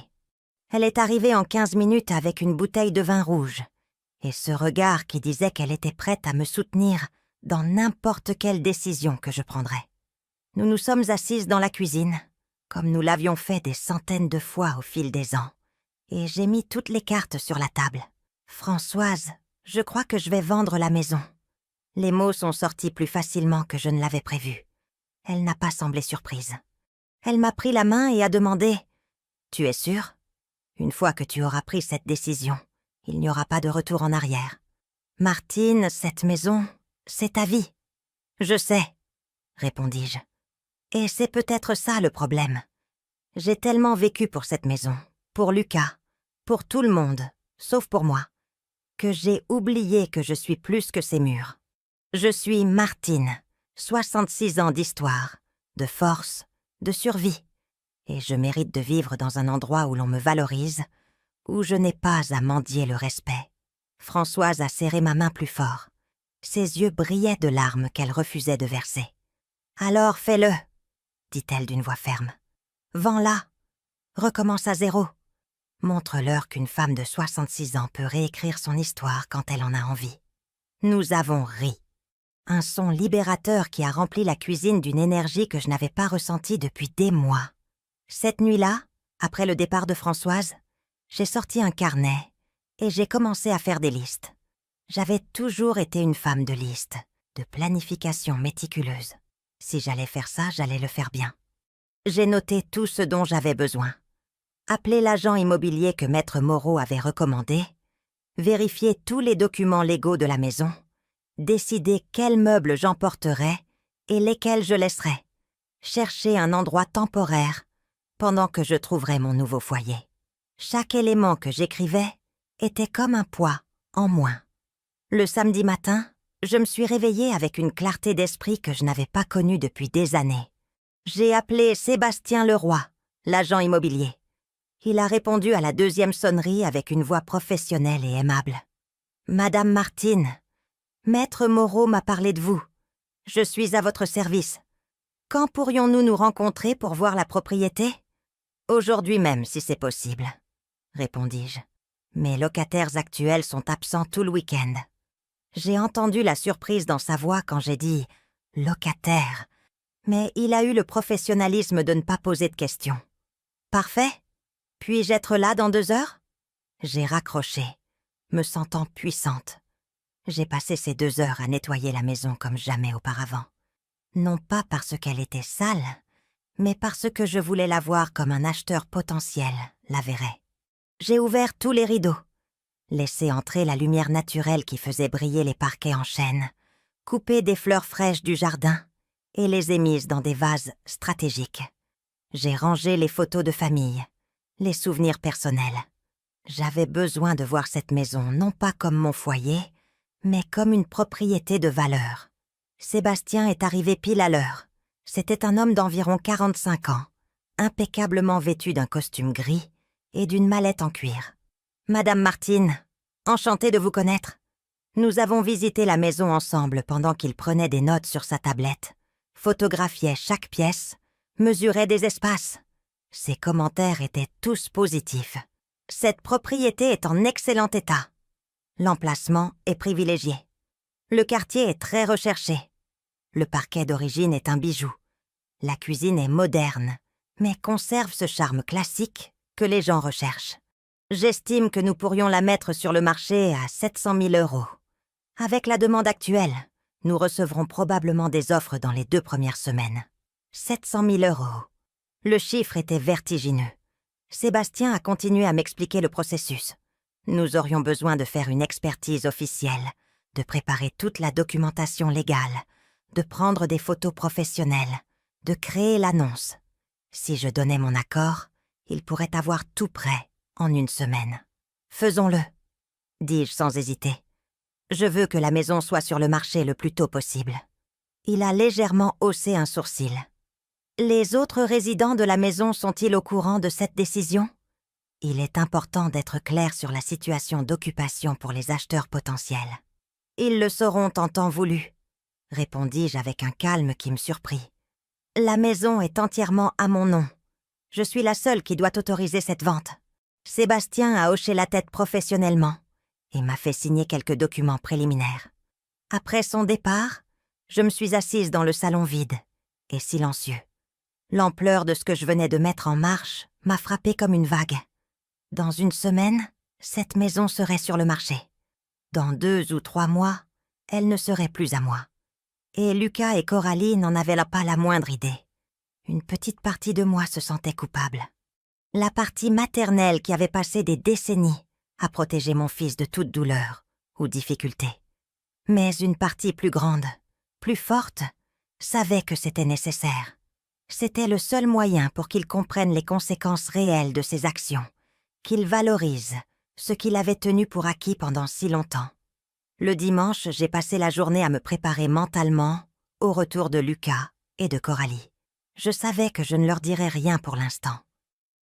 Elle est arrivée en 15 minutes avec une bouteille de vin rouge et ce regard qui disait qu'elle était prête à me soutenir dans n'importe quelle décision que je prendrais. Nous nous sommes assises dans la cuisine, comme nous l'avions fait des centaines de fois au fil des ans, et j'ai mis toutes les cartes sur la table. « Françoise, je crois que je vais vendre la maison. » Les mots sont sortis plus facilement que je ne l'avais prévu. Elle n'a pas semblé surprise. Elle m'a pris la main et a demandé « Tu es sûre ? Une fois que tu auras pris cette décision, il n'y aura pas de retour en arrière. Martine, cette maison, c'est ta vie. »« Je sais, » répondis-je. « Et c'est peut-être ça le problème. J'ai tellement vécu pour cette maison, pour Lucas, pour tout le monde, sauf pour moi, que j'ai oublié que je suis plus que ces murs. Je suis Martine, 66 ans d'histoire, de force, de survie, et je mérite de vivre dans un endroit où l'on me valorise, où je n'ai pas à mendier le respect. » Françoise a serré ma main plus fort. Ses yeux brillaient de larmes qu'elle refusait de verser. « Alors fais-le, » dit-elle d'une voix ferme. « Vends-la. Recommence à zéro. Montre-leur qu'une femme de 66 ans peut réécrire son histoire quand elle en a envie. » Nous avons ri. Un son libérateur qui a rempli la cuisine d'une énergie que je n'avais pas ressentie depuis des mois. Cette nuit-là, après le départ de Françoise, j'ai sorti un carnet et j'ai commencé à faire des listes. J'avais toujours été une femme de liste, de planification méticuleuse. Si j'allais faire ça, j'allais le faire bien. J'ai noté tout ce dont j'avais besoin. Appeler l'agent immobilier que Maître Moreau avait recommandé, vérifier tous les documents légaux de la maison, décider quels meubles j'emporterais et lesquels je laisserais, chercher un endroit temporaire pendant que je trouverais mon nouveau foyer. Chaque élément que j'écrivais était comme un poids en moins. Le samedi matin, je me suis réveillée avec une clarté d'esprit que je n'avais pas connue depuis des années. J'ai appelé Sébastien Leroy, l'agent immobilier. Il a répondu à la deuxième sonnerie avec une voix professionnelle et aimable. « Madame Martine, Maître Moreau m'a parlé de vous. Je suis à votre service. Quand pourrions-nous nous rencontrer pour voir la propriété ? » « Aujourd'hui même, si c'est possible, » répondis-je. Mes locataires actuels sont absents tout le week-end. J'ai entendu la surprise dans sa voix quand j'ai dit « locataire », mais il a eu le professionnalisme de ne pas poser de questions. « Parfait. Puis-je être là dans 2 heures ?» J'ai raccroché, me sentant puissante. J'ai passé ces 2 heures à nettoyer la maison comme jamais auparavant. Non pas parce qu'elle était sale, mais parce que je voulais la voir comme un acheteur potentiel la verrait. J'ai ouvert tous les rideaux, laissé entrer la lumière naturelle qui faisait briller les parquets en chêne, coupé des fleurs fraîches du jardin et les ai mises dans des vases stratégiques. J'ai rangé les photos de famille, les souvenirs personnels. J'avais besoin de voir cette maison non pas comme mon foyer, mais comme une propriété de valeur. Sébastien est arrivé pile à l'heure. C'était un homme d'environ 45 ans, impeccablement vêtu d'un costume gris et d'une mallette en cuir. « Madame Martine, enchantée de vous connaître. » Nous avons visité la maison ensemble pendant qu'il prenait des notes sur sa tablette, photographiait chaque pièce, mesurait des espaces. Ses commentaires étaient tous positifs. Cette propriété est en excellent état. L'emplacement est privilégié. Le quartier est très recherché. Le parquet d'origine est un bijou. La cuisine est moderne, mais conserve ce charme classique que les gens recherchent. J'estime que nous pourrions la mettre sur le marché à 700 000 €. Avec la demande actuelle, nous recevrons probablement des offres dans les 2 premières semaines. 700 000 €. Le chiffre était vertigineux. Sébastien a continué à m'expliquer le processus. Nous aurions besoin de faire une expertise officielle, de préparer toute la documentation légale, de prendre des photos professionnelles, de créer l'annonce. Si je donnais mon accord, il pourrait avoir tout prêt en 1 semaine. « Faisons-le », dis-je sans hésiter. Je veux que la maison soit sur le marché le plus tôt possible. Il a légèrement haussé un sourcil. Les autres résidents de la maison sont-ils au courant de cette décision ? Il est important d'être clair sur la situation d'occupation pour les acheteurs potentiels. Ils le sauront en temps voulu, répondis-je avec un calme qui me surprit. La maison est entièrement à mon nom. Je suis la seule qui doit autoriser cette vente. Sébastien a hoché la tête professionnellement et m'a fait signer quelques documents préliminaires. Après son départ, je me suis assise dans le salon vide et silencieux. L'ampleur de ce que je venais de mettre en marche m'a frappée comme une vague. Dans une semaine, cette maison serait sur le marché. Dans 2 ou 3 mois, elle ne serait plus à moi. Et Lucas et Coralie n'en avaient pas la moindre idée. Une petite partie de moi se sentait coupable. La partie maternelle qui avait passé des décennies à protéger mon fils de toute douleur ou difficulté. Mais une partie plus grande, plus forte, savait que c'était nécessaire. C'était le seul moyen pour qu'il comprenne les conséquences réelles de ses actions, qu'il valorise ce qu'il avait tenu pour acquis pendant si longtemps. Le dimanche, j'ai passé la journée à me préparer mentalement au retour de Lucas et de Coralie. Je savais que je ne leur dirais rien pour l'instant.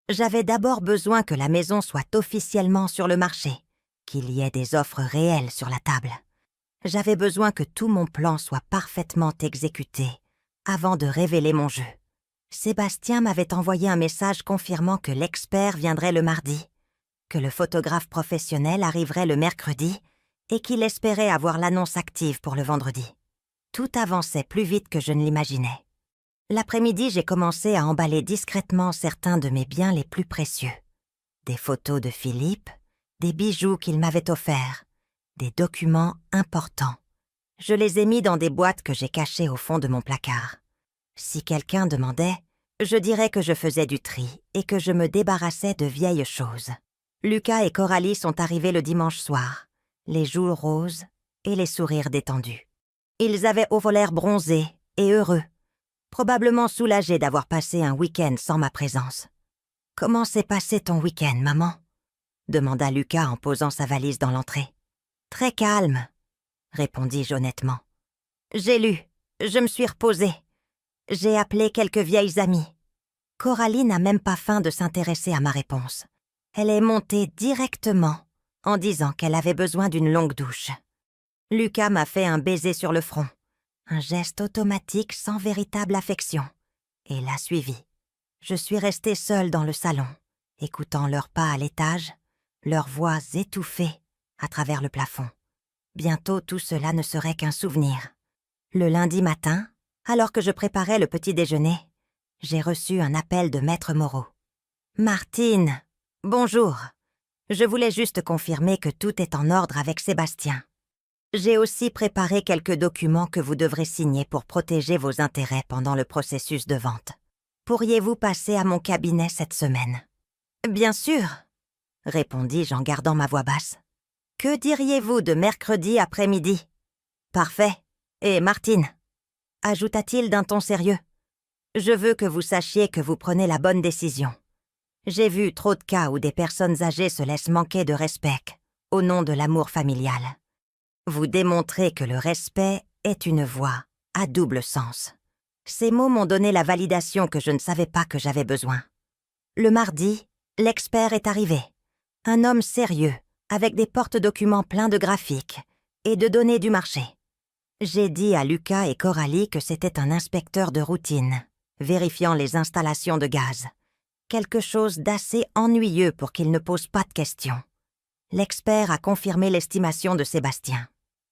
J'avais d'abord besoin que la maison soit officiellement sur le marché, qu'il y ait des offres réelles sur la table. J'avais besoin que tout mon plan soit parfaitement exécuté avant de révéler mon jeu. Sébastien m'avait envoyé un message confirmant que l'expert viendrait le mardi, que le photographe professionnel arriverait le mercredi et qu'il espérait avoir l'annonce active pour le vendredi. Tout avançait plus vite que je ne l'imaginais. L'après-midi, j'ai commencé à emballer discrètement certains de mes biens les plus précieux. Des photos de Philippe, des bijoux qu'il m'avait offerts, des documents importants. Je les ai mis dans des boîtes que j'ai cachées au fond de mon placard. Si quelqu'un demandait, je dirais que je faisais du tri et que je me débarrassais de vieilles choses. Lucas et Coralie sont arrivés le dimanche soir, les joues roses et les sourires détendus. Ils avaient au l'air bronzés et heureux, probablement soulagés d'avoir passé un week-end sans ma présence. « Comment s'est passé ton week-end, maman ?» demanda Lucas en posant sa valise dans l'entrée. « Très calme, » répondis-je honnêtement. « J'ai lu, je me suis reposée. J'ai appelé quelques vieilles amies. » Coralie n'a même pas feint de s'intéresser à ma réponse. Elle est montée directement en disant qu'elle avait besoin d'une longue douche. Lucas m'a fait un baiser sur le front, un geste automatique sans véritable affection, et l'a suivi. Je suis restée seule dans le salon, écoutant leurs pas à l'étage, leurs voix étouffées à travers le plafond. Bientôt tout cela ne serait qu'un souvenir. Le lundi matin, alors que je préparais le petit déjeuner, j'ai reçu un appel de Maître Moreau. « Martine, bonjour. Je voulais juste confirmer que tout est en ordre avec Sébastien. J'ai aussi préparé quelques documents que vous devrez signer pour protéger vos intérêts pendant le processus de vente. Pourriez-vous passer à mon cabinet cette semaine ?»« Bien sûr, » répondis-je en gardant ma voix basse. « Que diriez-vous de mercredi après-midi ?»« Parfait. Et Martine, » ajouta-t-il d'un ton sérieux, « je veux que vous sachiez que vous prenez la bonne décision. J'ai vu trop de cas où des personnes âgées se laissent manquer de respect au nom de l'amour familial. Vous démontrez que le respect est une voie à double sens. » Ces mots m'ont donné la validation que je ne savais pas que j'avais besoin. Le mardi, l'expert est arrivé. Un homme sérieux, avec des porte-documents pleins de graphiques et de données du marché. J'ai dit à Lucas et Coralie que c'était un inspecteur de routine, vérifiant les installations de gaz. Quelque chose d'assez ennuyeux pour qu'il ne pose pas de questions. L'expert a confirmé l'estimation de Sébastien.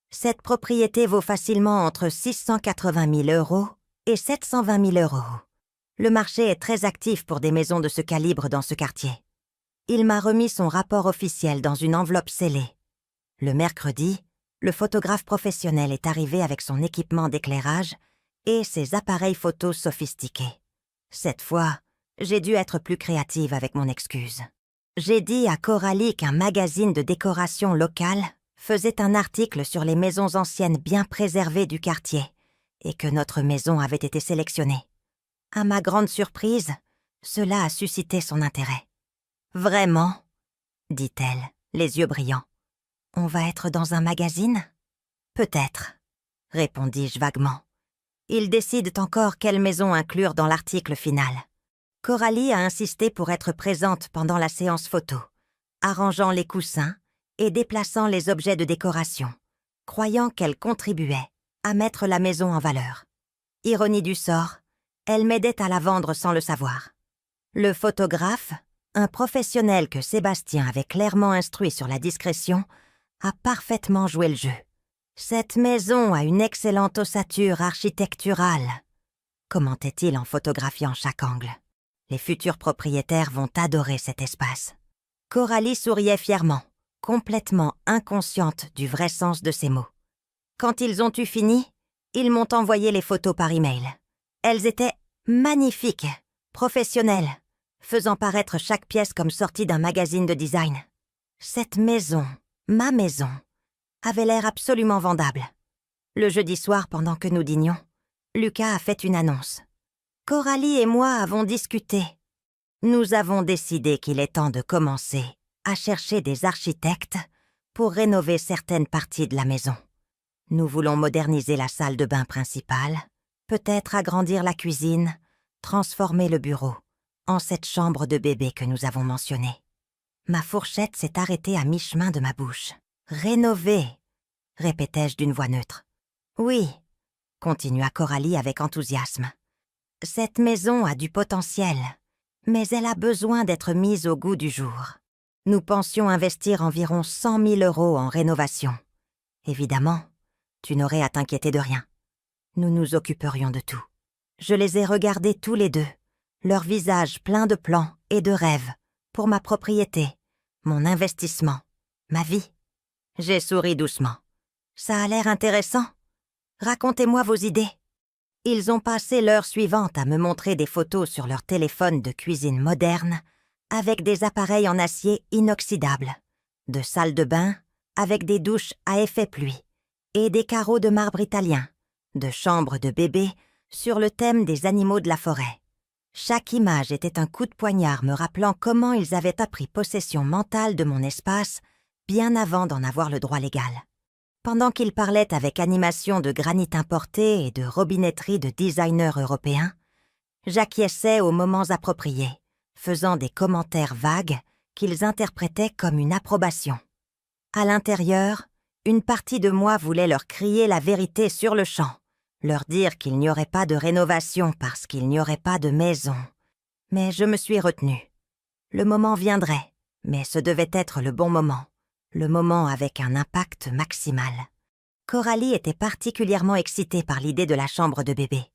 Cette propriété vaut facilement entre 680 000 € et 720 000 €. Le marché est très actif pour des maisons de ce calibre dans ce quartier. Il m'a remis son rapport officiel dans une enveloppe scellée. Le mercredi, le photographe professionnel est arrivé avec son équipement d'éclairage et ses appareils photos sophistiqués. Cette fois, j'ai dû être plus créative avec mon excuse. J'ai dit à Coralie qu'un magazine de décoration locale faisait un article sur les maisons anciennes bien préservées du quartier et que notre maison avait été sélectionnée. À ma grande surprise, cela a suscité son intérêt. « Vraiment ?» dit-elle, les yeux brillants. « On va être dans un magazine ?»« Peut-être, » répondis-je vaguement. Ils décident encore quelle maison inclure dans l'article final. Coralie a insisté pour être présente pendant la séance photo, arrangeant les coussins et déplaçant les objets de décoration, croyant qu'elle contribuait à mettre la maison en valeur. Ironie du sort, elle m'aidait à la vendre sans le savoir. Le photographe, un professionnel que Sébastien avait clairement instruit sur la discrétion, a parfaitement joué le jeu. Cette maison a une excellente ossature architecturale, commentait-il en photographiant chaque angle. Les futurs propriétaires vont adorer cet espace. Coralie souriait fièrement, complètement inconsciente du vrai sens de ses mots. Quand ils ont eu fini, ils m'ont envoyé les photos par email. Elles étaient magnifiques, professionnelles, faisant paraître chaque pièce comme sortie d'un magazine de design. Cette maison, ma maison, avait l'air absolument vendable. Le jeudi soir, pendant que nous dînions, Lucas a fait une annonce. Coralie et moi avons discuté. Nous avons décidé qu'il est temps de commencer à chercher des architectes pour rénover certaines parties de la maison. Nous voulons moderniser la salle de bain principale, peut-être agrandir la cuisine, transformer le bureau en cette chambre de bébé que nous avons mentionnée. Ma fourchette s'est arrêtée à mi-chemin de ma bouche. « Rénover », répétai-je d'une voix neutre. « Oui », continua Coralie avec enthousiasme. « Cette maison a du potentiel, mais elle a besoin d'être mise au goût du jour. Nous pensions investir environ 100 000 € en rénovation. Évidemment, tu n'aurais à t'inquiéter de rien. Nous nous occuperions de tout. » Je les ai regardés tous les deux, leurs visages pleins de plans et de rêves pour ma propriété, mon investissement, ma vie. J'ai souri doucement. Ça a l'air intéressant. Racontez-moi vos idées. Ils ont passé l'heure suivante à me montrer des photos sur leur téléphone de cuisine moderne avec des appareils en acier inoxydable, de salles de bain avec des douches à effet pluie et des carreaux de marbre italien, de chambres de bébé sur le thème des animaux de la forêt. Chaque image était un coup de poignard me rappelant comment ils avaient appris possession mentale de mon espace bien avant d'en avoir le droit légal. Pendant qu'ils parlaient avec animation de granit importé et de robinetterie de designers européens, j'acquiesçais aux moments appropriés, faisant des commentaires vagues qu'ils interprétaient comme une approbation. À l'intérieur, une partie de moi voulait leur crier la vérité sur le champ, leur dire qu'il n'y aurait pas de rénovation parce qu'il n'y aurait pas de maison. Mais je me suis retenue. Le moment viendrait, mais ce devait être le bon moment, le moment avec un impact maximal. Coralie était particulièrement excitée par l'idée de la chambre de bébé.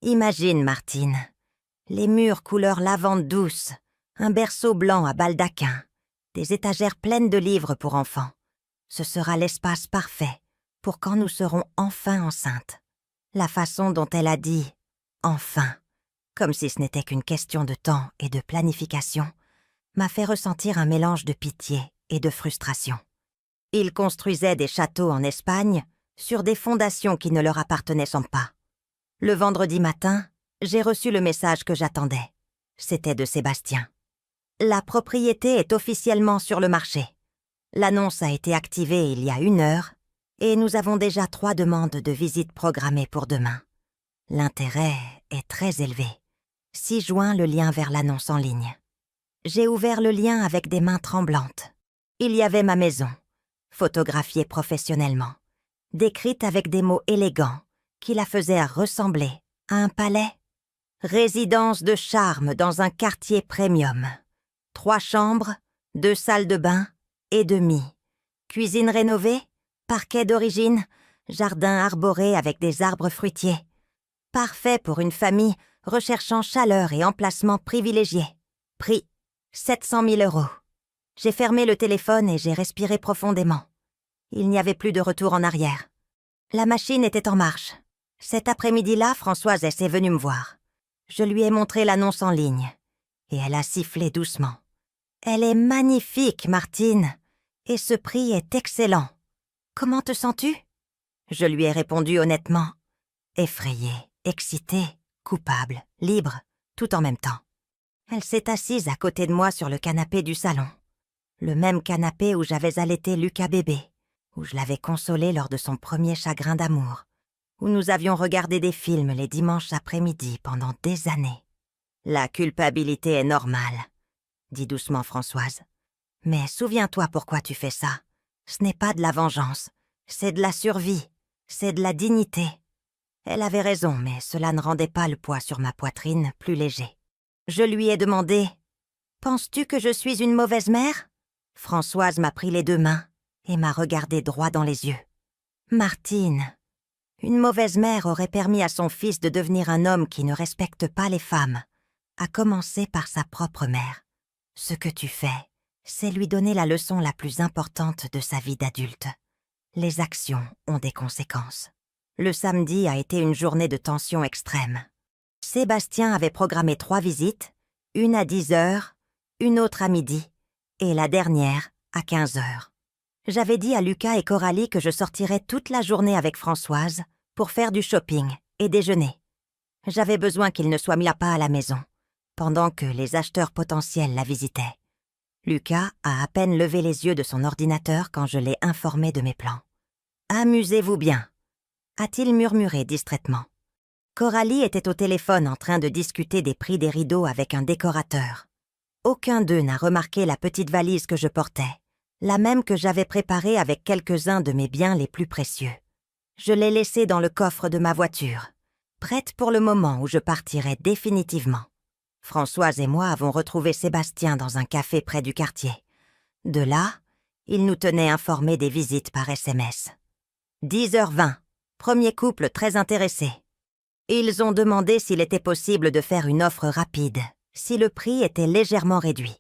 Imagine, Martine, les murs couleur lavande douce, un berceau blanc à baldaquin, des étagères pleines de livres pour enfants. Ce sera l'espace parfait pour quand nous serons enfin enceintes. La façon dont elle a dit « enfin », comme si ce n'était qu'une question de temps et de planification, m'a fait ressentir un mélange de pitié et de frustration. Ils construisaient des châteaux en Espagne sur des fondations qui ne leur appartenaient sans pas. Le vendredi matin, j'ai reçu le message que j'attendais. C'était de Sébastien. La propriété est officiellement sur le marché. L'annonce a été activée il y a 1 heure et nous avons déjà 3 demandes de visite programmées pour demain. L'intérêt est très élevé. 6 juin, le lien vers l'annonce en ligne. J'ai ouvert le lien avec des mains tremblantes. Il y avait ma maison, photographiée professionnellement, décrite avec des mots élégants qui la faisaient ressembler à un palais. Résidence de charme dans un quartier premium. 3 chambres, 2 salles de bain et demi. Cuisine rénovée, parquet d'origine, jardin arboré avec des arbres fruitiers. Parfait pour une famille recherchant chaleur et emplacement privilégié. Prix 700 000 €. J'ai fermé le téléphone et j'ai respiré profondément. Il n'y avait plus de retour en arrière. La machine était en marche. Cet après-midi-là, Françoise est venue me voir. Je lui ai montré l'annonce en ligne et elle a sifflé doucement. « Elle est magnifique, Martine, et ce prix est excellent. Comment te sens-tu » Je lui ai répondu honnêtement, effrayée, excitée, coupable, libre, tout en même temps. Elle s'est assise à côté de moi sur le canapé du salon. Le même canapé où j'avais allaité Lucas bébé, où je l'avais consolé lors de son premier chagrin d'amour, où nous avions regardé des films les dimanches après-midi pendant des années. « La culpabilité est normale, » dit doucement Françoise. « Mais souviens-toi pourquoi tu fais ça. Ce n'est pas de la vengeance, c'est de la survie, c'est de la dignité. » Elle avait raison, mais cela ne rendait pas le poids sur ma poitrine plus léger. Je lui ai demandé « Penses-tu que je suis une mauvaise mère ?» Françoise m'a pris les 2 mains et m'a regardé droit dans les yeux. « Martine, une mauvaise mère aurait permis à son fils de devenir un homme qui ne respecte pas les femmes, à commencer par sa propre mère. Ce que tu fais, C'est lui donner la leçon la plus importante de sa vie d'adulte. Les actions ont des conséquences. Le samedi a été une journée de tension extrême. Sébastien avait programmé 3 visites, une à 10 heures, une autre à midi, et la dernière à 15 heures. J'avais dit à Lucas et Coralie que je sortirais toute la journée avec Françoise pour faire du shopping et déjeuner. J'avais besoin qu'il ne soit mis à pas à la maison, pendant que les acheteurs potentiels la visitaient. Lucas a à peine levé les yeux de son ordinateur quand je l'ai informé de mes plans. « Amusez-vous bien », a-t-il murmuré distraitement. Coralie était au téléphone en train de discuter des prix des rideaux avec un décorateur. Aucun d'eux n'a remarqué la petite valise que je portais, la même que j'avais préparée avec quelques-uns de mes biens les plus précieux. Je l'ai laissée dans le coffre de ma voiture, prête pour le moment où je partirai définitivement. Françoise et moi avons retrouvé Sébastien dans un café près du quartier. De là, il nous tenait informés des visites par SMS. 10h20, premier couple très intéressé. Ils ont demandé s'il était possible de faire une offre rapide, si le prix était légèrement réduit.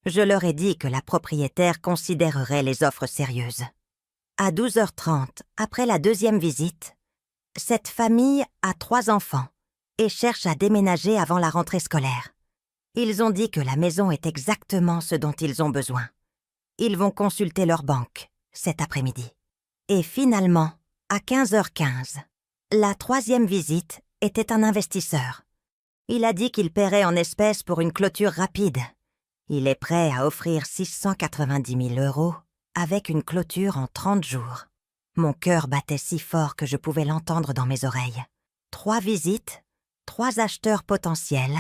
Je leur ai dit que la propriétaire considérerait les offres sérieuses. À 12h30, après la deuxième visite, cette famille a 3 enfants et cherche à déménager avant la rentrée scolaire. Ils ont dit que la maison est exactement ce dont ils ont besoin. Ils vont consulter leur banque cet après-midi. Et finalement, à 15h15, la 3e visite était un investisseur. Il a dit qu'il paierait en espèces pour une clôture rapide. Il est prêt à offrir 690 000 € avec une clôture en 30 jours. Mon cœur battait si fort que je pouvais l'entendre dans mes oreilles. 3 visites, 3 acheteurs potentiels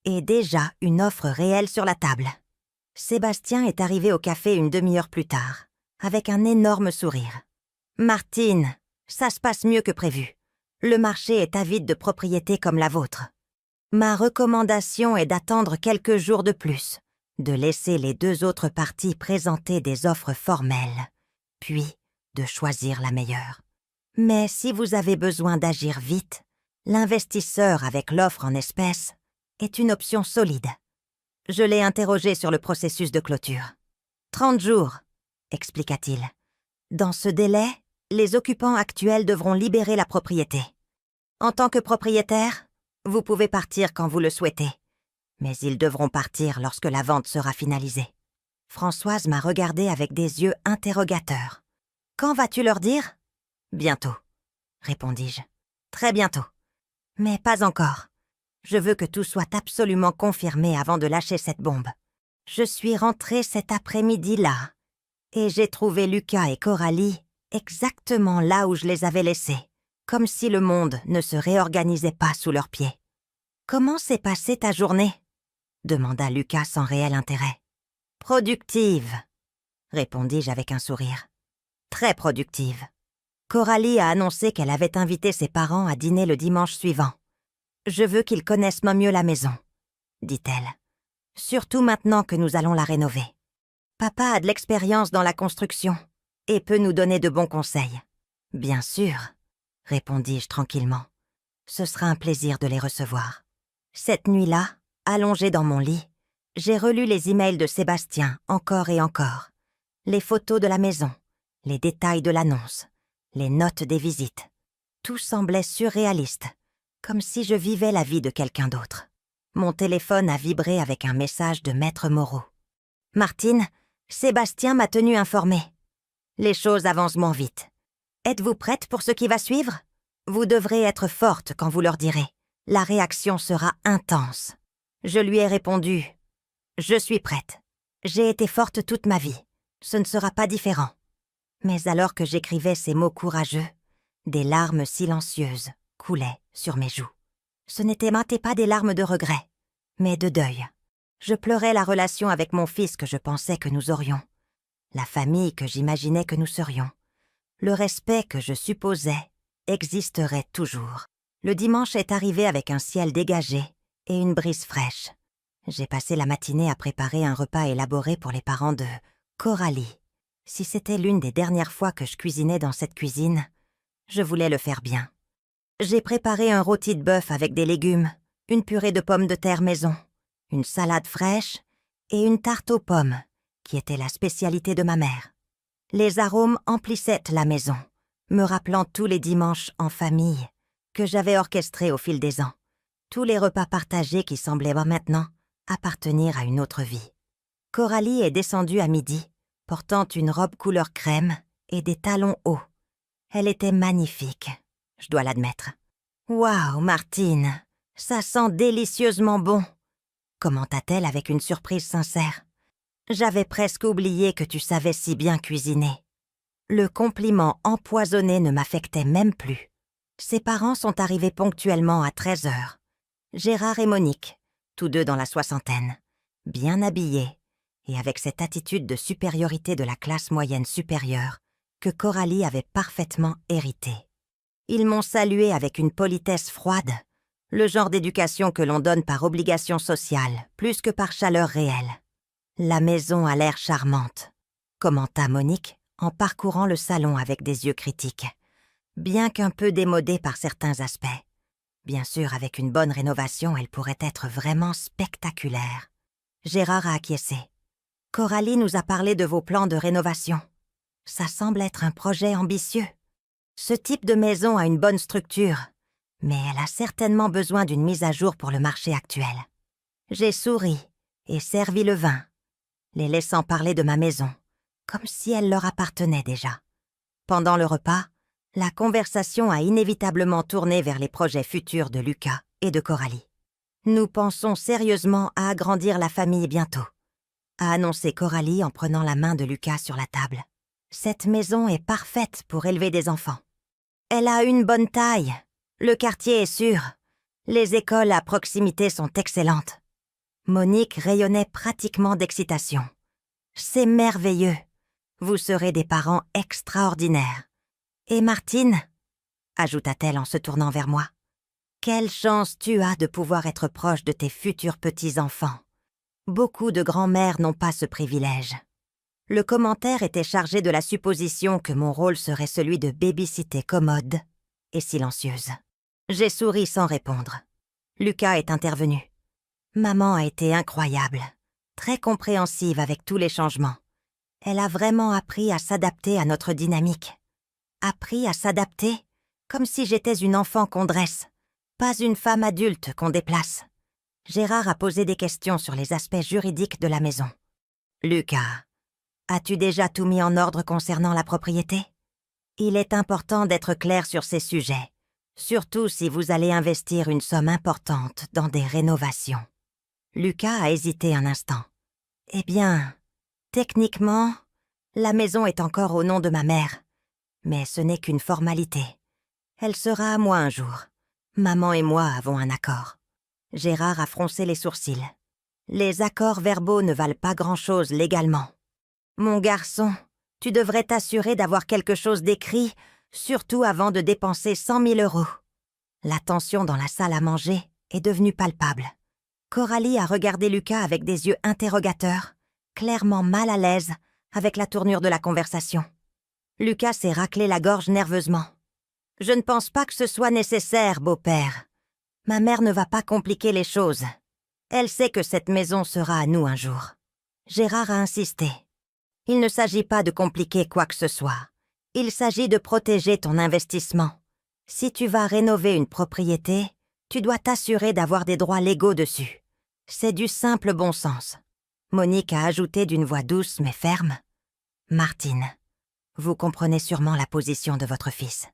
et déjà une offre réelle sur la table. Sébastien est arrivé au café une demi-heure plus tard, avec un énorme sourire. « Martine, ça se passe mieux que prévu. Le marché est avide de propriétés comme la vôtre. Ma recommandation est d'attendre quelques jours de plus, de laisser les 2 autres parties présenter des offres formelles, puis de choisir la meilleure. Mais si vous avez besoin d'agir vite, l'investisseur avec l'offre en espèces est une option solide. » Je l'ai interrogé sur le processus de clôture. 30 jours, expliqua-t-il. Dans ce délai, les occupants actuels devront libérer la propriété. En tant que propriétaire, vous pouvez partir quand vous le souhaitez, mais ils devront partir lorsque la vente sera finalisée. Françoise m'a regardé avec des yeux interrogateurs. « Quand vas-tu leur dire ? » ?»« Bientôt, » répondis-je. « Très bientôt. Mais pas encore. Je veux que tout soit absolument confirmé avant de lâcher cette bombe. Je suis rentrée cet après-midi-là, et j'ai trouvé Lucas et Coralie exactement là où je les avais laissés, comme si le monde ne se réorganisait pas sous leurs pieds. « Comment s'est passée ta journée ?» demanda Lucas sans réel intérêt. « Productive, » répondis-je avec un sourire. « Très productive. Coralie a annoncé qu'elle avait invité ses parents à dîner le dimanche suivant. Je veux qu'ils connaissent mieux la maison, dit-elle. Surtout maintenant que nous allons la rénover. Papa a de l'expérience dans la construction et peut nous donner de bons conseils. Bien sûr, répondis-je tranquillement. Ce sera un plaisir de les recevoir. Cette nuit-là, allongée dans mon lit, j'ai relu les emails de Sébastien encore et encore. Les photos de la maison, les détails de l'annonce, les notes des visites. Tout semblait surréaliste, comme si je vivais la vie de quelqu'un d'autre. Mon téléphone a vibré avec un message de Maître Moreau. « Martine, Sébastien m'a tenu informée. Les choses avancent moins vite. Êtes-vous prête pour ce qui va suivre ? Vous devrez être forte quand vous leur direz. La réaction sera intense. » Je lui ai répondu « Je suis prête. J'ai été forte toute ma vie. Ce ne sera pas différent. » Mais alors que j'écrivais ces mots courageux, des larmes silencieuses coulaient sur mes joues. Ce n'étaient pas des larmes de regret, mais de deuil. Je pleurais la relation avec mon fils que je pensais que nous aurions, la famille que j'imaginais que nous serions, le respect que je supposais existerait toujours. Le dimanche est arrivé avec un ciel dégagé et une brise fraîche. J'ai passé la matinée à préparer un repas élaboré pour les parents de Coralie. Si c'était l'une des dernières fois que je cuisinais dans cette cuisine, je voulais le faire bien. J'ai préparé un rôti de bœuf avec des légumes, une purée de pommes de terre maison, une salade fraîche et une tarte aux pommes qui était la spécialité de ma mère. Les arômes emplissaient la maison, me rappelant tous les dimanches en famille que j'avais orchestrés au fil des ans, tous les repas partagés qui semblaient maintenant appartenir à une autre vie. Coralie est descendue à midi, portant une robe couleur crème et des talons hauts. Elle était magnifique, je dois l'admettre. « Waouh, Martine, ça sent délicieusement bon !» commenta-t-elle avec une surprise sincère. « J'avais presque oublié que tu savais si bien cuisiner. » Le compliment empoisonné ne m'affectait même plus. Ses parents sont arrivés ponctuellement à 13h. Gérard et Monique, tous deux dans la soixantaine, bien habillés, et avec cette attitude de supériorité de la classe moyenne supérieure que Coralie avait parfaitement héritée. Ils m'ont salué avec une politesse froide, le genre d'éducation que l'on donne par obligation sociale, plus que par chaleur réelle. « La maison a l'air charmante », commenta Monique en parcourant le salon avec des yeux critiques, bien qu'un peu démodée par certains aspects. Bien sûr, avec une bonne rénovation, elle pourrait être vraiment spectaculaire. Gérard a acquiescé. « Coralie nous a parlé de vos plans de rénovation. Ça semble être un projet ambitieux. Ce type de maison a une bonne structure, mais elle a certainement besoin d'une mise à jour pour le marché actuel. » J'ai souri et servi le vin, les laissant parler de ma maison, comme si elle leur appartenait déjà. Pendant le repas, la conversation a inévitablement tourné vers les projets futurs de Lucas et de Coralie. « Nous pensons sérieusement à agrandir la famille bientôt », a annoncé Coralie en prenant la main de Lucas sur la table. « Cette maison est parfaite pour élever des enfants. Elle a une bonne taille, le quartier est sûr, les écoles à proximité sont excellentes. » Monique rayonnait pratiquement d'excitation. « C'est merveilleux, vous serez des parents extraordinaires. Et Martine, ajouta-t-elle en se tournant vers moi, quelle chance tu as de pouvoir être proche de tes futurs petits-enfants. Beaucoup de grands-mères n'ont pas ce privilège. » Le commentaire était chargé de la supposition que mon rôle serait celui de baby-sitter commode et silencieuse. J'ai souri sans répondre. Lucas est intervenu. Maman a été incroyable, très compréhensive avec tous les changements. Elle a vraiment appris à s'adapter à notre dynamique. Appris à s'adapter, comme si j'étais une enfant qu'on dresse, pas une femme adulte qu'on déplace. Gérard a posé des questions sur les aspects juridiques de la maison. « Lucas, as-tu déjà tout mis en ordre concernant la propriété? Il est important d'être clair sur ces sujets, surtout si vous allez investir une somme importante dans des rénovations. » Lucas a hésité un instant. « Eh bien, techniquement, la maison est encore au nom de ma mère. Mais ce n'est qu'une formalité. Elle sera à moi un jour. Maman et moi avons un accord. » Gérard a froncé les sourcils. « Les accords verbaux ne valent pas grand-chose légalement. Mon garçon, tu devrais t'assurer d'avoir quelque chose d'écrit, surtout avant de dépenser 100 000 €. » La tension dans la salle à manger est devenue palpable. Coralie a regardé Lucas avec des yeux interrogateurs, clairement mal à l'aise avec la tournure de la conversation. Lucas s'est raclé la gorge nerveusement. « Je ne pense pas que ce soit nécessaire, beau-père. Ma mère ne va pas compliquer les choses. Elle sait que cette maison sera à nous un jour. » Gérard a insisté. « Il ne s'agit pas de compliquer quoi que ce soit. Il s'agit de protéger ton investissement. Si tu vas rénover une propriété, tu dois t'assurer d'avoir des droits légaux dessus. C'est du simple bon sens. » Monique a ajouté d'une voix douce mais ferme. « Martine, vous comprenez sûrement la position de votre fils.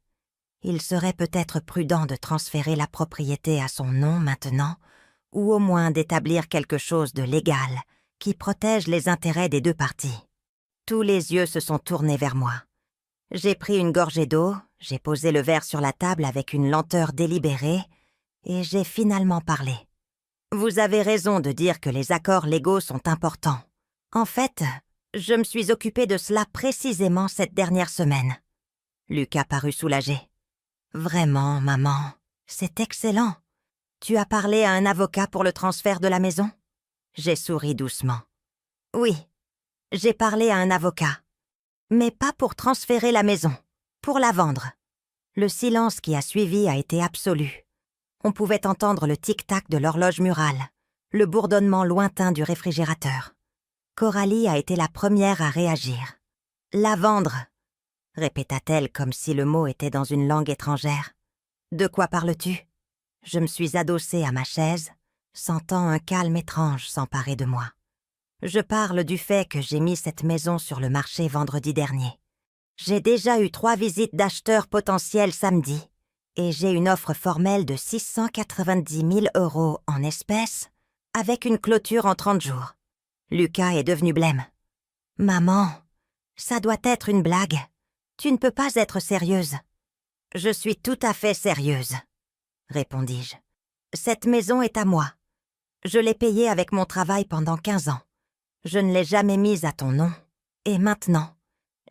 Il serait peut-être prudent de transférer la propriété à son nom maintenant, ou au moins d'établir quelque chose de légal qui protège les intérêts des deux parties. » Tous les yeux se sont tournés vers moi. J'ai pris une gorgée d'eau, j'ai posé le verre sur la table avec une lenteur délibérée, et j'ai finalement parlé. « Vous avez raison de dire que les accords légaux sont importants. En fait, je me suis occupée de cela précisément cette dernière semaine. » Lucas parut soulagé. « Vraiment, maman, c'est excellent. Tu as parlé à un avocat pour le transfert de la maison ?» J'ai souri doucement. « Oui, j'ai parlé à un avocat. Mais pas pour transférer la maison, pour la vendre. » Le silence qui a suivi a été absolu. On pouvait entendre le tic-tac de l'horloge murale, le bourdonnement lointain du réfrigérateur. Coralie a été la première à réagir. « La vendre !» répéta-t-elle comme si le mot était dans une langue étrangère. « De quoi parles-tu » Je me suis adossée à ma chaise, sentant un calme étrange s'emparer de moi. Je parle du fait que j'ai mis cette maison sur le marché vendredi dernier. J'ai déjà eu 3 visites d'acheteurs potentiels samedi et j'ai une offre formelle de 690 000 € en espèces avec une clôture en 30 jours. Lucas est devenu blême. « Maman, ça doit être une blague. Tu ne peux pas être sérieuse. »« Je suis tout à fait sérieuse, » répondis-je. « Cette maison est à moi. Je l'ai payée avec mon travail pendant 15 ans. Je ne l'ai jamais mise à ton nom. Et maintenant,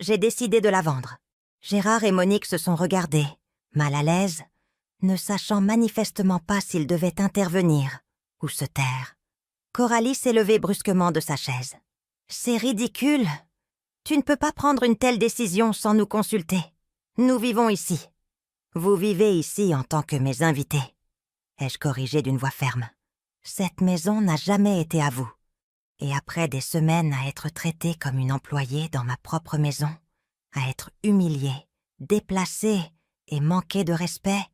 j'ai décidé de la vendre. » Gérard et Monique se sont regardés, mal à l'aise, ne sachant manifestement pas s'ils devaient intervenir ou se taire. Coralie s'est levée brusquement de sa chaise. « C'est ridicule. Tu ne peux pas prendre une telle décision sans nous consulter. Nous vivons ici. Vous vivez ici en tant que mes invités. » ai-je corrigé d'une voix ferme. « Cette maison n'a jamais été à vous. Et après des semaines à être traitée comme une employée dans ma propre maison, à être humiliée, déplacée et manquée de respect,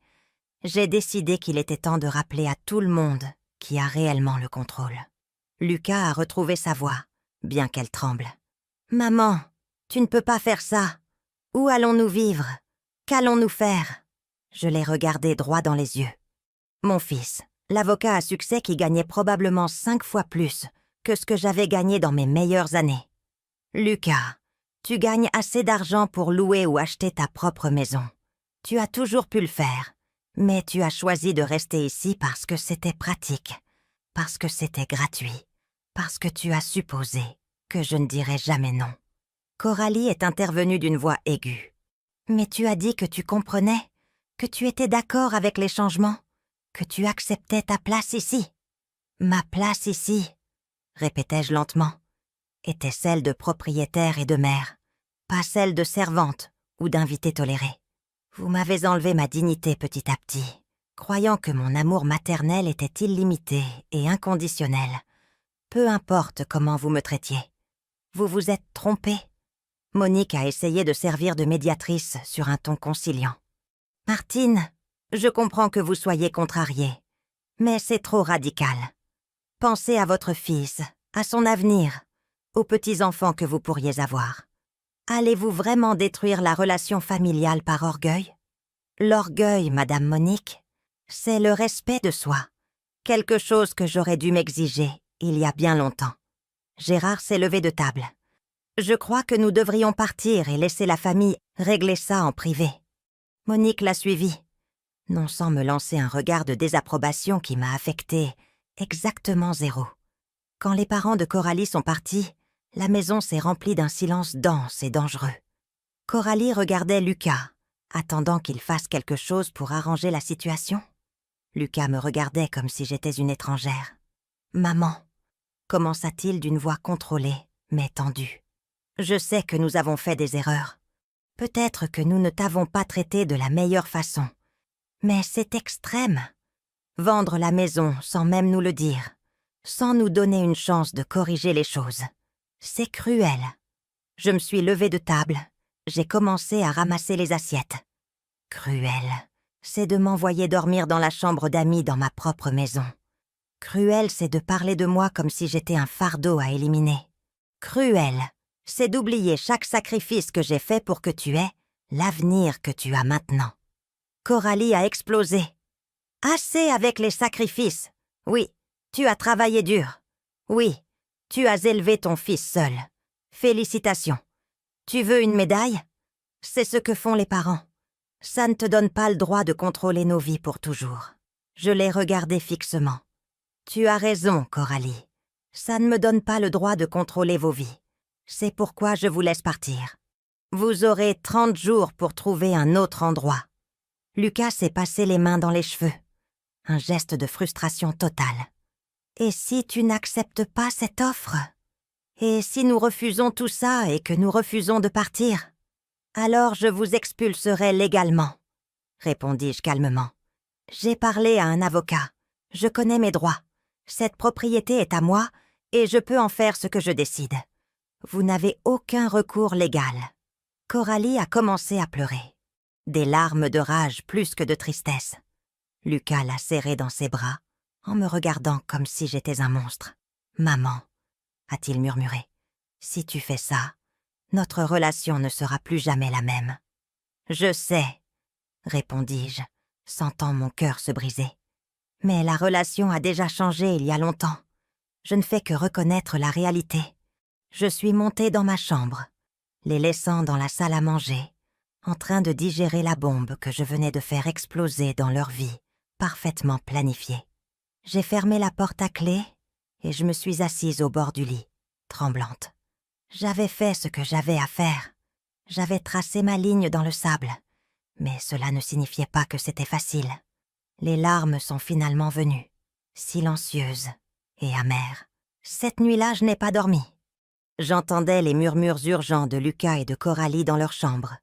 j'ai décidé qu'il était temps de rappeler à tout le monde qui a réellement le contrôle. » Lucas a retrouvé sa voix, bien qu'elle tremble. « Maman, tu ne peux pas faire ça. Où allons-nous vivre? Qu'allons-nous faire ?» Je l'ai regardé droit dans les yeux. Mon fils, l'avocat à succès qui gagnait probablement 5 fois plus que ce que j'avais gagné dans mes meilleures années. Lucas, tu gagnes assez d'argent pour louer ou acheter ta propre maison. Tu as toujours pu le faire, mais tu as choisi de rester ici parce que c'était pratique, parce que c'était gratuit, parce que tu as supposé que je ne dirais jamais non. Coralie est intervenue d'une voix aiguë. « Mais tu as dit que tu comprenais, que tu étais d'accord avec les changements, que tu acceptais ta place ici. »« Ma place ici, » répétai-je lentement, était celle de propriétaire et de mère, pas celle de servante ou d'invitée tolérée. Vous m'avez enlevé ma dignité petit à petit, croyant que mon amour maternel était illimité et inconditionnel, peu importe comment vous me traitiez. Vous vous êtes trompé. Monique a essayé de servir de médiatrice sur un ton conciliant. « Martine, je comprends que vous soyez contrariée, mais c'est trop radical. Pensez à votre fils, à son avenir, aux petits-enfants que vous pourriez avoir. Allez-vous vraiment détruire la relation familiale par orgueil? L'orgueil, Madame Monique, c'est le respect de soi, quelque chose que j'aurais dû m'exiger il y a bien longtemps. » Gérard s'est levé de table. « Je crois que nous devrions partir et laisser la famille régler ça en privé. » Monique l'a suivi, non sans me lancer un regard de désapprobation qui m'a affecté exactement 0. Quand les parents de Coralie sont partis, la maison s'est remplie d'un silence dense et dangereux. Coralie regardait Lucas, attendant qu'il fasse quelque chose pour arranger la situation. Lucas me regardait comme si j'étais une étrangère. « Maman » commença-t-il d'une voix contrôlée, mais tendue. « Je sais que nous avons fait des erreurs. Peut-être que nous ne t'avons pas traité de la meilleure façon. Mais c'est extrême. Vendre la maison sans même nous le dire, sans nous donner une chance de corriger les choses. C'est cruel. » Je me suis levée de table. J'ai commencé à ramasser les assiettes. Cruel, c'est de m'envoyer dormir dans la chambre d'amis dans ma propre maison. Cruel, c'est de parler de moi comme si j'étais un fardeau à éliminer. Cruel, c'est d'oublier chaque sacrifice que j'ai fait pour que tu aies l'avenir que tu as maintenant. Coralie a explosé. Assez avec les sacrifices. Oui, tu as travaillé dur. Oui, tu as élevé ton fils seul. Félicitations. Tu veux une médaille? C'est ce que font les parents. Ça ne te donne pas le droit de contrôler nos vies pour toujours. Je l'ai regardé fixement. Tu as raison, Coralie. Ça ne me donne pas le droit de contrôler vos vies. C'est pourquoi je vous laisse partir. Vous aurez 30 jours pour trouver un autre endroit. Lucas s'est passé les mains dans les cheveux. Un geste de frustration totale. Et si tu n'acceptes pas cette offre? Et si nous refusons tout ça et que nous refusons de partir? Alors je vous expulserai légalement, répondis-je calmement. J'ai parlé à un avocat. Je connais mes droits. Cette propriété est à moi Et je peux en faire ce que je décide. Vous n'avez aucun recours légal. » Coralie a commencé à pleurer. Des larmes de rage plus que de tristesse. Lucas l'a serrée dans ses bras, en me regardant comme si j'étais un monstre. « Maman, » a-t-il murmuré, « si tu fais ça, notre relation ne sera plus jamais la même. »« Je sais, » répondis-je, sentant mon cœur se briser. « Mais la relation a déjà changé il y a longtemps. Je ne fais que reconnaître la réalité. Je suis montée dans ma chambre, les laissant dans la salle à manger, en train de digérer la bombe que je venais de faire exploser dans leur vie, parfaitement planifiée. J'ai fermé la porte à clé et je me suis assise au bord du lit, tremblante. J'avais fait ce que j'avais à faire. J'avais tracé ma ligne dans le sable, mais cela ne signifiait pas que c'était facile. Les larmes sont finalement venues, silencieuses et amères. Cette nuit-là, je n'ai pas dormi. J'entendais les murmures urgents de Lucas et de Coralie dans leur chambre,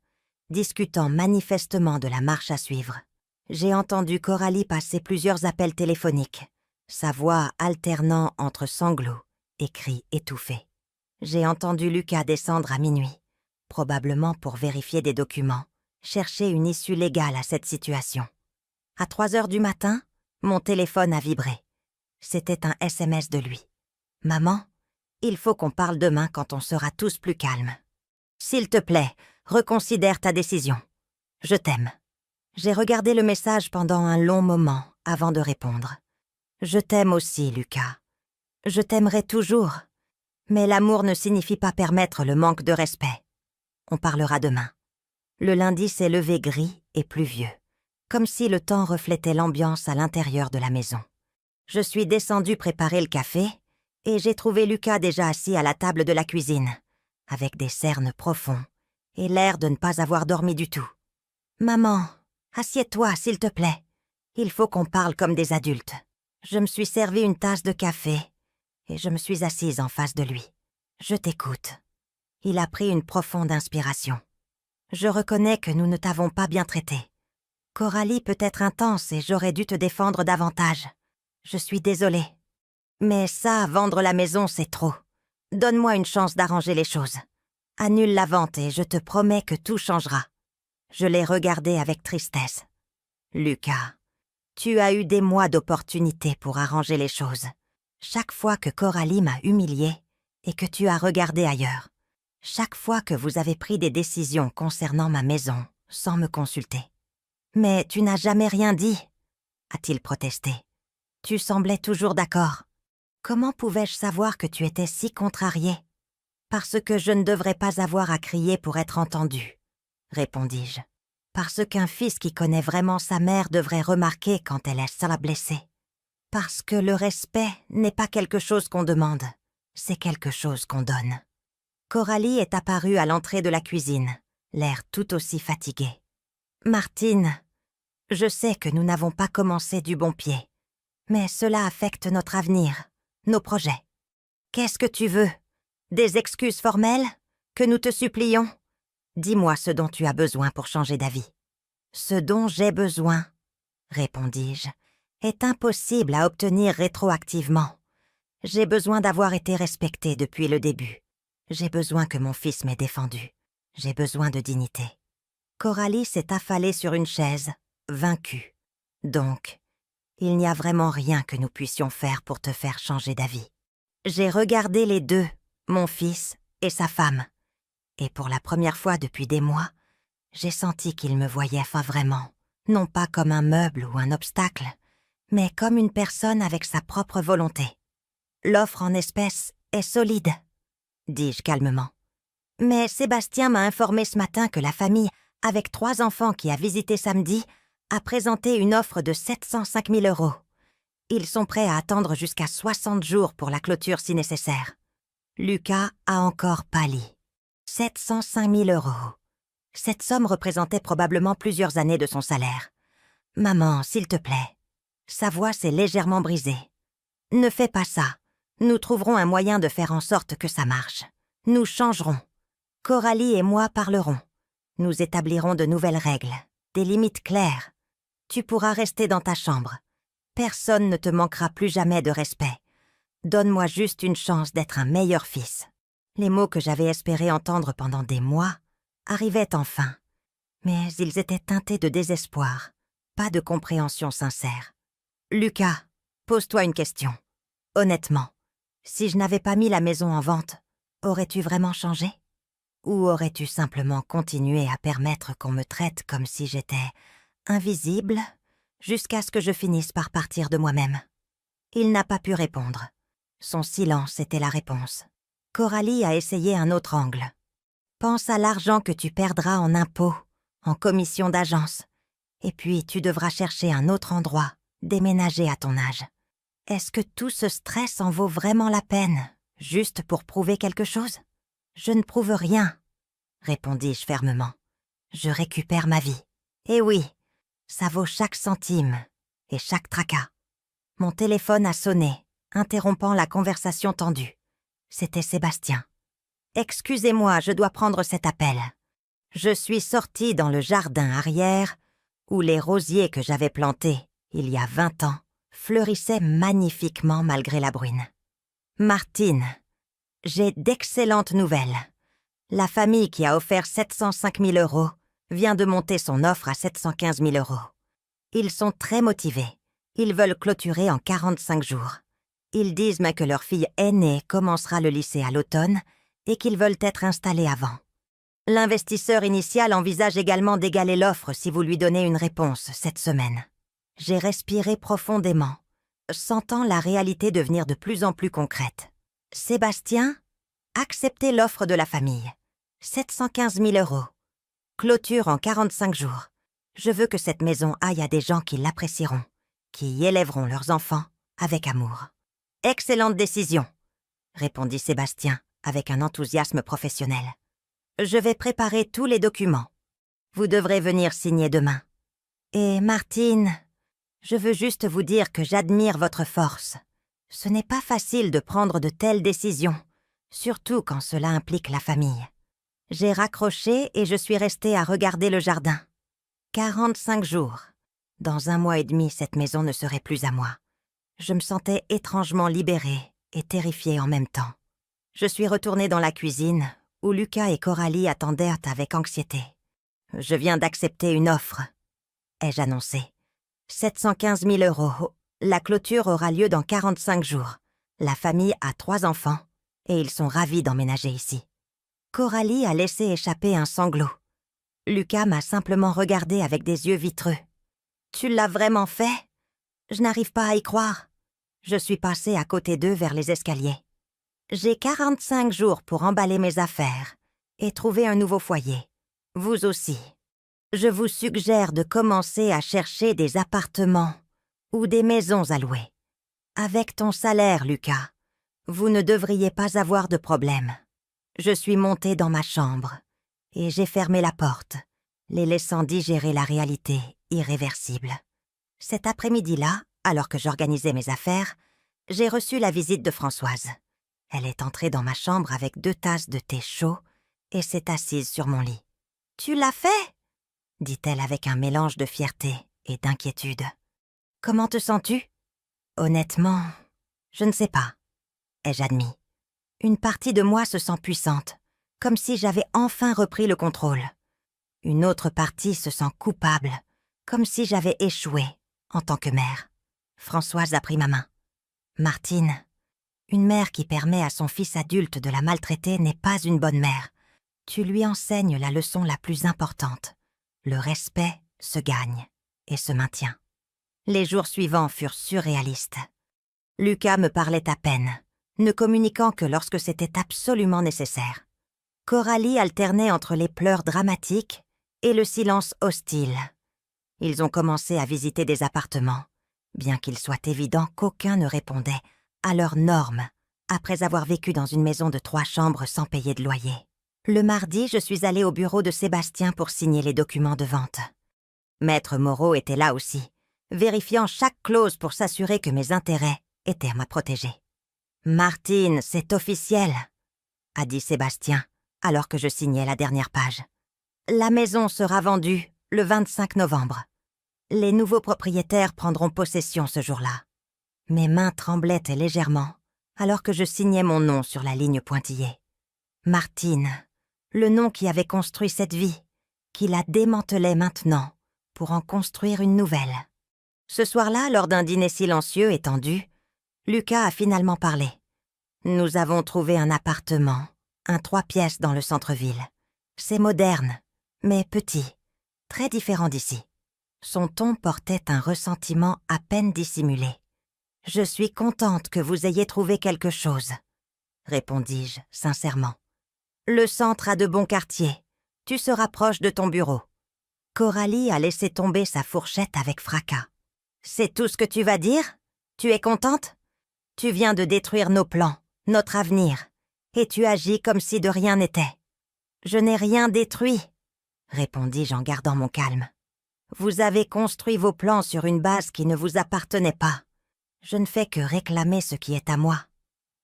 discutant manifestement de la marche à suivre. J'ai entendu Coralie passer plusieurs appels téléphoniques, sa voix alternant entre sanglots et cris étouffés. J'ai entendu Lucas descendre à minuit, probablement pour vérifier des documents, chercher une issue légale à cette situation. À 3 heures du matin, mon téléphone a vibré. C'était un SMS de lui. « Maman, il faut qu'on parle demain quand on sera tous plus calmes. S'il te plaît, reconsidère ta décision. Je t'aime. » J'ai regardé le message pendant un long moment avant de répondre. « Je t'aime aussi, Lucas. Je t'aimerai toujours. Mais l'amour ne signifie pas permettre le manque de respect. On parlera demain. » Le lundi s'est levé gris et pluvieux, comme si le temps reflétait l'ambiance à l'intérieur de la maison. Je suis descendue préparer le café et j'ai trouvé Lucas déjà assis à la table de la cuisine, avec des cernes profonds et l'air de ne pas avoir dormi du tout. « Maman, assieds-toi, s'il te plaît. Il faut qu'on parle comme des adultes. » Je me suis servi une tasse de café et je me suis assise en face de lui. « Je t'écoute. » Il a pris une profonde inspiration. « Je reconnais que nous ne t'avons pas bien traité. Coralie peut être intense et j'aurais dû te défendre davantage. Je suis désolée. Mais ça, vendre la maison, c'est trop. Donne-moi une chance d'arranger les choses. Annule la vente et je te promets que tout changera. » Je l'ai regardé avec tristesse. « Lucas, tu as eu des mois d'opportunités pour arranger les choses. Chaque fois que Coralie m'a humiliée et que tu as regardé ailleurs. Chaque fois que vous avez pris des décisions concernant ma maison sans me consulter. Mais tu n'as jamais rien dit, » a-t-il protesté. « Tu semblais toujours d'accord. Comment pouvais-je savoir que tu étais si contrarié ? » « Parce que je ne devrais pas avoir à crier pour être entendu, » répondis-je. « Parce qu'un fils qui connaît vraiment sa mère devrait remarquer quand elle est la blessée. Parce que le respect n'est pas quelque chose qu'on demande, c'est quelque chose qu'on donne. » Coralie est apparue à l'entrée de la cuisine, l'air tout aussi fatigué. « Martine, je sais que nous n'avons pas commencé du bon pied, mais cela affecte notre avenir, nos projets. Qu'est-ce que tu veux ? Des excuses formelles ? Que nous te supplions ? Dis-moi ce dont tu as besoin pour changer d'avis. »« Ce dont j'ai besoin, » répondis-je, « est impossible à obtenir rétroactivement. J'ai besoin d'avoir été respectée depuis le début. J'ai besoin que mon fils m'ait défendue. J'ai besoin de dignité. » Coralie s'est affalée sur une chaise, vaincue. « Donc, il n'y a vraiment rien que nous puissions faire pour te faire changer d'avis. » J'ai regardé les deux, mon fils et sa femme, et pour la première fois depuis des mois, j'ai senti qu'ils me voyaient vraiment, non pas comme un meuble ou un obstacle, mais comme une personne avec sa propre volonté. « L'offre en espèces est solide, » dis-je calmement. « Mais Sébastien m'a informé ce matin que la famille, avec 3 enfants qui a visité samedi, a présenté une offre de 705 000 €. Ils sont prêts à attendre jusqu'à 60 jours pour la clôture si nécessaire. » Lucas a encore pâli. 705 000 €. Cette somme représentait probablement plusieurs années de son salaire. « Maman, s'il te plaît. » Sa voix s'est légèrement brisée. « Ne fais pas ça. Nous trouverons un moyen de faire en sorte que ça marche. Nous changerons. Coralie et moi parlerons. Nous établirons de nouvelles règles, des limites claires. Tu pourras rester dans ta chambre. Personne ne te manquera plus jamais de respect. Donne-moi juste une chance d'être un meilleur fils. Les mots que j'avais espéré entendre pendant des mois arrivaient enfin, mais ils étaient teintés de désespoir, pas de compréhension sincère. Lucas, pose-toi une question. Honnêtement, si je n'avais pas mis la maison en vente, aurais-tu vraiment changé? Ou aurais-tu simplement continué à permettre qu'on me traite comme si j'étais invisible jusqu'à ce que je finisse par partir de moi-même? Il n'a pas pu répondre. Son silence était la réponse. Coralie a essayé un autre angle. Pense à l'argent que tu perdras en impôts, en commission d'agence, et puis tu devras chercher un autre endroit, déménager à ton âge. Est-ce que tout ce stress en vaut vraiment la peine, juste pour prouver quelque chose? Je ne prouve rien, répondis-je fermement. Je récupère ma vie. Et oui, ça vaut chaque centime et chaque tracas. Mon téléphone a sonné, interrompant la conversation tendue. C'était Sébastien. « Excusez-moi, je dois prendre cet appel. Je suis sortie dans le jardin arrière où les rosiers que j'avais plantés il y a 20 ans fleurissaient magnifiquement malgré la bruine. Martine, j'ai d'excellentes nouvelles. La famille qui a offert 705 000 € vient de monter son offre à 715 000 €. Ils sont très motivés. Ils veulent clôturer en 45 jours. Ils disent même que leur fille aînée commencera le lycée à l'automne et qu'ils veulent être installés avant. L'investisseur initial envisage également d'égaler l'offre si vous lui donnez une réponse cette semaine. J'ai respiré profondément, sentant la réalité devenir de plus en plus concrète. Sébastien, acceptez l'offre de la famille. 715 000 €. Clôture en 45 jours. Je veux que cette maison aille à des gens qui l'apprécieront, qui y élèveront leurs enfants avec amour. Excellente décision, répondit Sébastien avec un enthousiasme professionnel. Je vais préparer tous les documents. Vous devrez venir signer demain. Et Martine, je veux juste vous dire que j'admire votre force. Ce n'est pas facile de prendre de telles décisions, surtout quand cela implique la famille. J'ai raccroché et je suis restée à regarder le jardin. 45 jours. Dans 1 mois et demi, cette maison ne serait plus à moi. Je me sentais étrangement libérée et terrifiée en même temps. Je suis retournée dans la cuisine, où Lucas et Coralie attendaient avec anxiété. « Je viens d'accepter une offre », ai-je annoncé. 715 000 €. La clôture aura lieu dans 45 jours. La famille a 3 enfants, et ils sont ravis d'emménager ici. Coralie a laissé échapper un sanglot. Lucas m'a simplement regardé avec des yeux vitreux. « Tu l'as vraiment fait? Je n'arrive pas à y croire. » Je suis passée à côté d'eux vers les escaliers. J'ai 45 jours pour emballer mes affaires et trouver un nouveau foyer. Vous aussi. Je vous suggère de commencer à chercher des appartements ou des maisons à louer. Avec ton salaire, Lucas, vous ne devriez pas avoir de problème. Je suis montée dans ma chambre et j'ai fermé la porte, les laissant digérer la réalité irréversible. Cet après-midi-là, alors que j'organisais mes affaires, j'ai reçu la visite de Françoise. Elle est entrée dans ma chambre avec 2 tasses de thé chaud et s'est assise sur mon lit. « Tu l'as fait ?» dit-elle avec un mélange de fierté et d'inquiétude. « Comment te sens-tu ?»« Honnêtement, je ne sais pas, » ai-je admis. Une partie de moi se sent puissante, comme si j'avais enfin repris le contrôle. Une autre partie se sent coupable, comme si j'avais échoué en tant que mère. Françoise a pris ma main. « Martine, une mère qui permet à son fils adulte de la maltraiter n'est pas une bonne mère. Tu lui enseignes la leçon la plus importante. Le respect se gagne et se maintient. » Les jours suivants furent surréalistes. Lucas me parlait à peine, ne communiquant que lorsque c'était absolument nécessaire. Coralie alternait entre les pleurs dramatiques et le silence hostile. Ils ont commencé à visiter des appartements, bien qu'il soit évident qu'aucun ne répondait à leurs normes après avoir vécu dans une maison de 3 chambres sans payer de loyer. Le mardi, je suis allée au bureau de Sébastien pour signer les documents de vente. Maître Moreau était là aussi, vérifiant chaque clause pour s'assurer que mes intérêts étaient à ma protégée. « Martine, c'est officiel », a dit Sébastien, alors que je signais la dernière page. « La maison sera vendue le 25 novembre. Les nouveaux propriétaires prendront possession ce jour-là. » Mes mains tremblaient légèrement, alors que je signais mon nom sur la ligne pointillée. Martine, le nom qui avait construit cette vie, qui la démantelait maintenant pour en construire une nouvelle. Ce soir-là, lors d'un dîner silencieux et tendu, Lucas a finalement parlé. Nous avons trouvé un appartement, un 3 pièces dans le centre-ville. C'est moderne, mais petit, très différent d'ici. Son ton portait un ressentiment à peine dissimulé. « Je suis contente que vous ayez trouvé quelque chose, » répondis-je sincèrement. « Le centre a de bons quartiers. Tu seras proche de ton bureau. » Coralie a laissé tomber sa fourchette avec fracas. « C'est tout ce que tu vas dire? Tu es contente? Tu viens de détruire nos plans, notre avenir, et tu agis comme si de rien n'était. »« Je n'ai rien détruit, » répondis-je en gardant mon calme. « Vous avez construit vos plans sur une base qui ne vous appartenait pas. Je ne fais que réclamer ce qui est à moi. »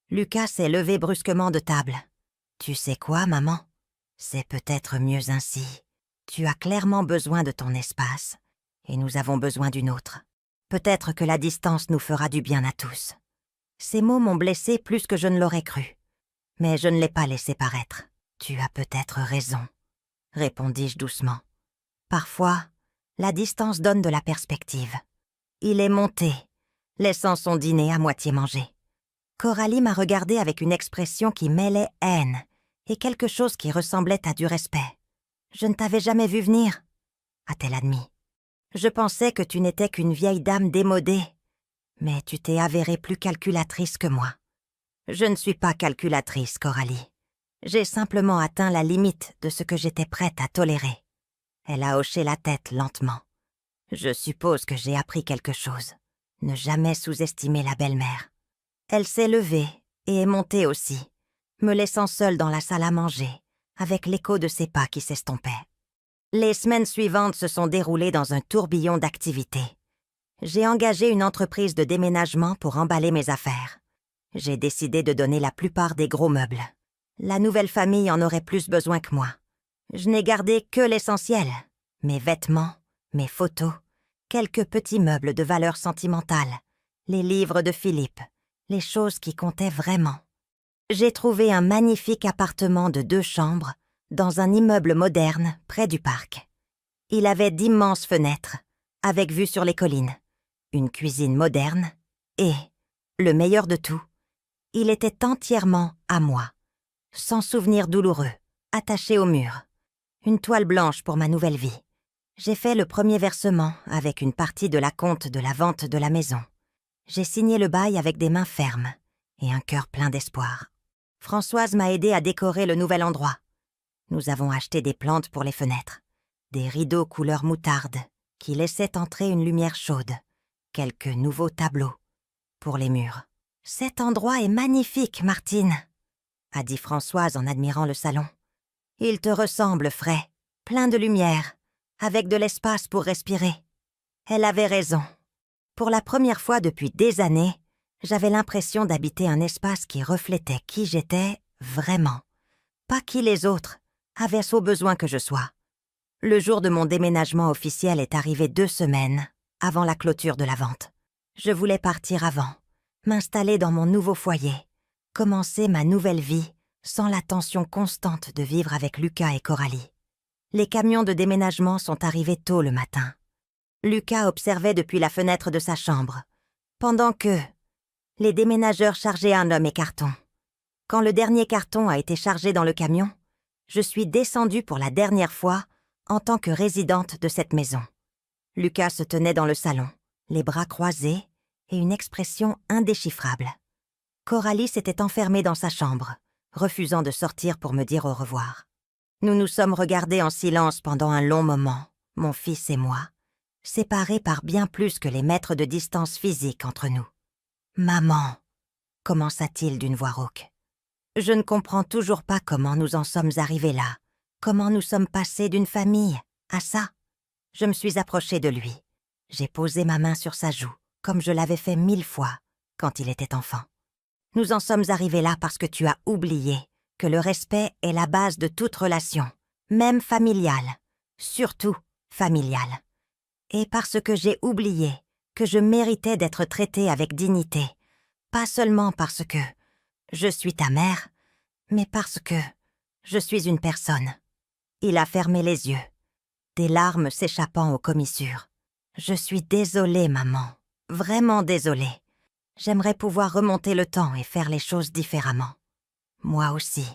Lucas s'est levé brusquement de table. « Tu sais quoi, maman? C'est peut-être mieux ainsi. Tu as clairement besoin de ton espace, et nous avons besoin d'une autre. Peut-être que la distance nous fera du bien à tous. » Ces mots m'ont blessée plus que je ne l'aurais cru. Mais je ne l'ai pas laissé paraître. « Tu as peut-être raison, » répondis-je doucement. Parfois, la distance donne de la perspective. Il est monté, laissant son dîner à moitié mangé. Coralie m'a regardée avec une expression qui mêlait haine et quelque chose qui ressemblait à du respect. « Je ne t'avais jamais vu venir, » a-t-elle admis. « Je pensais que tu n'étais qu'une vieille dame démodée, mais tu t'es avérée plus calculatrice que moi. » « Je ne suis pas calculatrice, Coralie. J'ai simplement atteint la limite de ce que j'étais prête à tolérer. » Elle a hoché la tête lentement. « Je suppose que j'ai appris quelque chose. Ne jamais sous-estimer la belle-mère. » Elle s'est levée et est montée aussi, me laissant seule dans la salle à manger, avec l'écho de ses pas qui s'estompaient. Les semaines suivantes se sont déroulées dans un tourbillon d'activités. J'ai engagé une entreprise de déménagement pour emballer mes affaires. J'ai décidé de donner la plupart des gros meubles. La nouvelle famille en aurait plus besoin que moi. Je n'ai gardé que l'essentiel. Mes vêtements, mes photos, quelques petits meubles de valeur sentimentale, les livres de Philippe, les choses qui comptaient vraiment. J'ai trouvé un magnifique appartement de 2 chambres dans un immeuble moderne près du parc. Il avait d'immenses fenêtres, avec vue sur les collines, une cuisine moderne et, le meilleur de tout, il était entièrement à moi, sans souvenir douloureux, attaché au mur. Une toile blanche pour ma nouvelle vie. J'ai fait le premier versement avec une partie de l'acompte de la vente de la maison. J'ai signé le bail avec des mains fermes et un cœur plein d'espoir. Françoise m'a aidé à décorer le nouvel endroit. Nous avons acheté des plantes pour les fenêtres, des rideaux couleur moutarde qui laissaient entrer une lumière chaude, quelques nouveaux tableaux pour les murs. « Cet endroit est magnifique, Martine », a dit Françoise en admirant le salon. « Il te ressemble frais, plein de lumière, avec de l'espace pour respirer. » Elle avait raison. Pour la première fois depuis des années, j'avais l'impression d'habiter un espace qui reflétait qui j'étais vraiment, pas qui les autres avaient au besoin que je sois. Le jour de mon déménagement officiel est arrivé 2 semaines avant la clôture de la vente. Je voulais partir avant, m'installer dans mon nouveau foyer, commencer ma nouvelle vie sans la tension constante de vivre avec Lucas et Coralie. Les camions de déménagement sont arrivés tôt le matin. Lucas observait depuis la fenêtre de sa chambre, pendant que les déménageurs chargeaient un homme et carton. Quand le dernier carton a été chargé dans le camion, je suis descendue pour la dernière fois en tant que résidente de cette maison. Lucas se tenait dans le salon, les bras croisés et une expression indéchiffrable. Coralie s'était enfermée dans sa chambre, refusant de sortir pour me dire au revoir. Nous nous sommes regardés en silence pendant un long moment, mon fils et moi, séparés par bien plus que les mètres de distance physique entre nous. « Maman » commença-t-il d'une voix rauque. Je ne comprends toujours pas comment nous en sommes arrivés là, comment nous sommes passés d'une famille à ça. Je me suis approchée de lui. J'ai posé ma main sur sa joue, comme je l'avais fait 1000 fois quand il était enfant. Nous en sommes arrivés là parce que tu as oublié que le respect est la base de toute relation, même familiale, surtout familiale. Et parce que j'ai oublié que je méritais d'être traitée avec dignité, pas seulement parce que Je suis ta mère, mais parce que je suis une personne. » Il a fermé les yeux, des larmes s'échappant aux commissures. « Je suis désolée, maman, vraiment désolée. J'aimerais pouvoir remonter le temps et faire les choses différemment. »« Moi aussi, »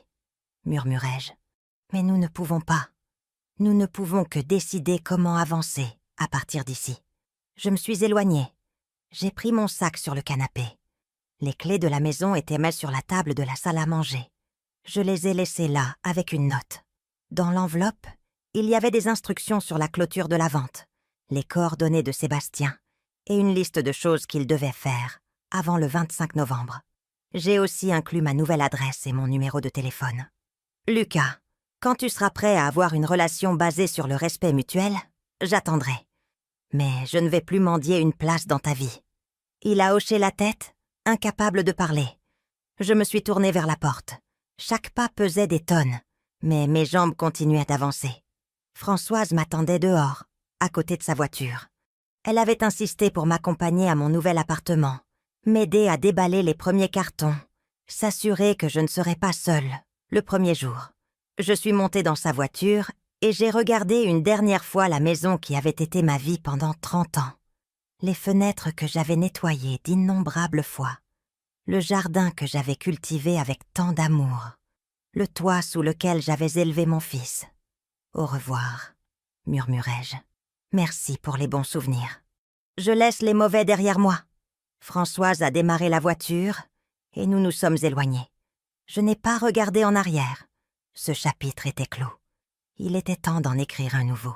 murmurai-je. « Mais nous ne pouvons pas. Nous ne pouvons que décider comment avancer à partir d'ici. » Je me suis éloignée. J'ai pris mon sac sur le canapé. Les clés de la maison étaient mises sur la table de la salle à manger. Je les ai laissées là, avec une note. Dans l'enveloppe, il y avait des instructions sur la clôture de la vente, les coordonnées de Sébastien et une liste de choses qu'il devait faire avant le 25 novembre. J'ai aussi inclus ma nouvelle adresse et mon numéro de téléphone. « Lucas, quand tu seras prêt à avoir une relation basée sur le respect mutuel, j'attendrai. Mais je ne vais plus mendier une place dans ta vie. » Il a hoché la tête, incapable de parler. Je me suis tournée vers la porte. Chaque pas pesait des tonnes, mais mes jambes continuaient d'avancer. Françoise m'attendait dehors, à côté de sa voiture. Elle avait insisté pour m'accompagner à mon nouvel appartement, m'aider à déballer les premiers cartons, s'assurer que je ne serais pas seule le premier jour. Je suis montée dans sa voiture et j'ai regardé une dernière fois la maison qui avait été ma vie pendant 30 ans. Les fenêtres que j'avais nettoyées d'innombrables fois. Le jardin que j'avais cultivé avec tant d'amour. Le toit sous lequel j'avais élevé mon fils. « Au revoir, » murmurai-je. « Merci pour les bons souvenirs. Je laisse les mauvais derrière moi. » Françoise a démarré la voiture et nous nous sommes éloignés. Je n'ai pas regardé en arrière. Ce chapitre était clos. Il était temps d'en écrire un nouveau.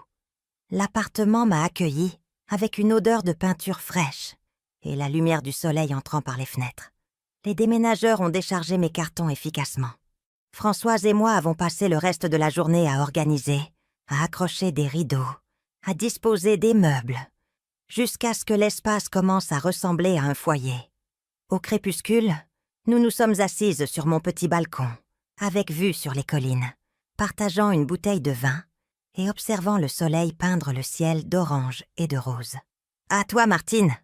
L'appartement m'a accueilli avec une odeur de peinture fraîche et la lumière du soleil entrant par les fenêtres. Les déménageurs ont déchargé mes cartons efficacement. Françoise et moi avons passé le reste de la journée à organiser, à accrocher des rideaux, à disposer des meubles, jusqu'à ce que l'espace commence à ressembler à un foyer. Au crépuscule, nous nous sommes assises sur mon petit balcon, avec vue sur les collines, partageant une bouteille de vin et observant le soleil peindre le ciel d'orange et de rose. « À toi, Martine !»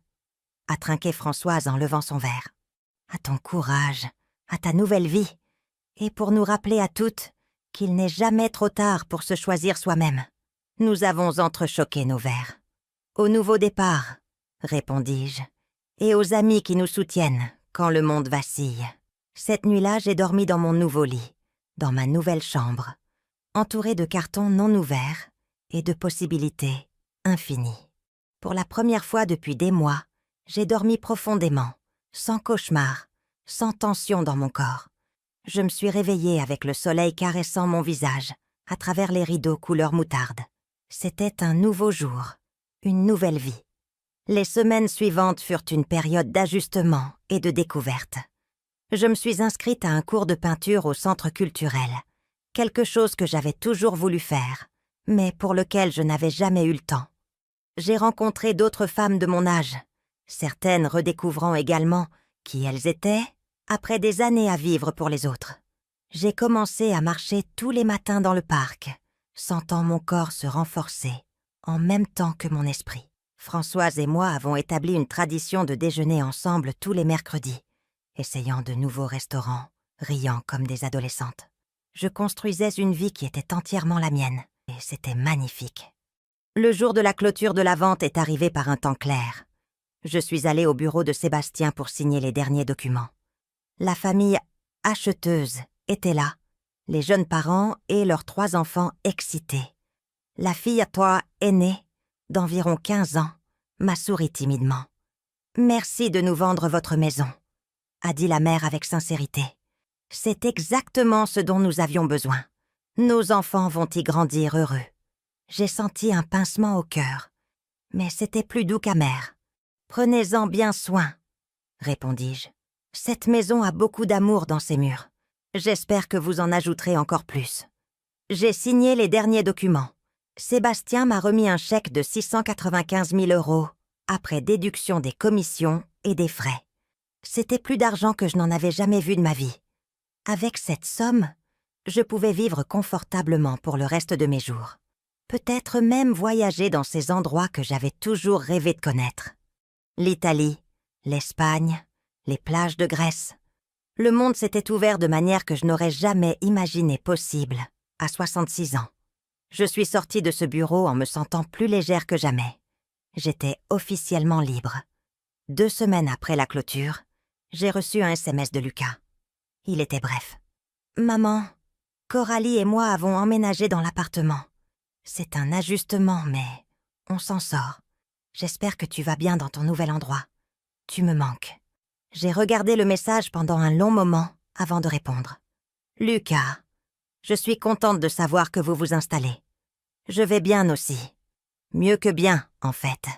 a trinqué Françoise en levant son verre. « À ton courage, à ta nouvelle vie, et pour nous rappeler à toutes qu'il n'est jamais trop tard pour se choisir soi-même. » Nous avons entrechoqué nos verres. « Au nouveau départ, » répondis-je, « et aux amis qui nous soutiennent quand le monde vacille. » Cette nuit-là, j'ai dormi dans mon nouveau lit, dans ma nouvelle chambre, entourée de cartons non ouverts et de possibilités infinies. Pour la première fois depuis des mois, j'ai dormi profondément, sans cauchemar, sans tension dans mon corps. Je me suis réveillée avec le soleil caressant mon visage, à travers les rideaux couleur moutarde. C'était un nouveau jour, une nouvelle vie. Les semaines suivantes furent une période d'ajustement et de découverte. Je me suis inscrite à un cours de peinture au centre culturel, quelque chose que j'avais toujours voulu faire, mais pour lequel je n'avais jamais eu le temps. J'ai rencontré d'autres femmes de mon âge, certaines redécouvrant également qui elles étaient, après des années à vivre pour les autres. J'ai commencé à marcher tous les matins dans le parc, sentant mon corps se renforcer, en même temps que mon esprit. Françoise et moi avons établi une tradition de déjeuner ensemble tous les mercredis, essayant de nouveaux restaurants, riant comme des adolescentes. Je construisais une vie qui était entièrement la mienne, et c'était magnifique. Le jour de la clôture de la vente est arrivé par un temps clair. Je suis allée au bureau de Sébastien pour signer les derniers documents. La famille acheteuse était là, les jeunes parents et leurs 3 enfants excités. La fille à toi aînée, d'environ 15 ans, m'a souri timidement. « Merci de nous vendre votre maison », a dit la mère avec sincérité. « C'est exactement ce dont nous avions besoin. Nos enfants vont y grandir heureux. » J'ai senti un pincement au cœur, mais c'était plus doux qu'amer. « Prenez-en bien soin, » répondis-je. « Cette maison a beaucoup d'amour dans ses murs. J'espère que vous en ajouterez encore plus. » J'ai signé les derniers documents. Sébastien m'a remis un chèque de 695 000 € après déduction des commissions et des frais. C'était plus d'argent que je n'en avais jamais vu de ma vie. Avec cette somme, je pouvais vivre confortablement pour le reste de mes jours. Peut-être même voyager dans ces endroits que j'avais toujours rêvé de connaître. L'Italie, l'Espagne, les plages de Grèce. Le monde s'était ouvert de manière que je n'aurais jamais imaginé possible, à 66 ans. Je suis sortie de ce bureau en me sentant plus légère que jamais. J'étais officiellement libre. 2 semaines après la clôture, j'ai reçu un SMS de Lucas. Il était bref. « Maman, Coralie et moi avons emménagé dans l'appartement. C'est un ajustement, mais on s'en sort. J'espère que tu vas bien dans ton nouvel endroit. Tu me manques. » J'ai regardé le message pendant un long moment avant de répondre. « Lucas, je suis contente de savoir que vous vous installez. Je vais bien aussi. Mieux que bien, en fait.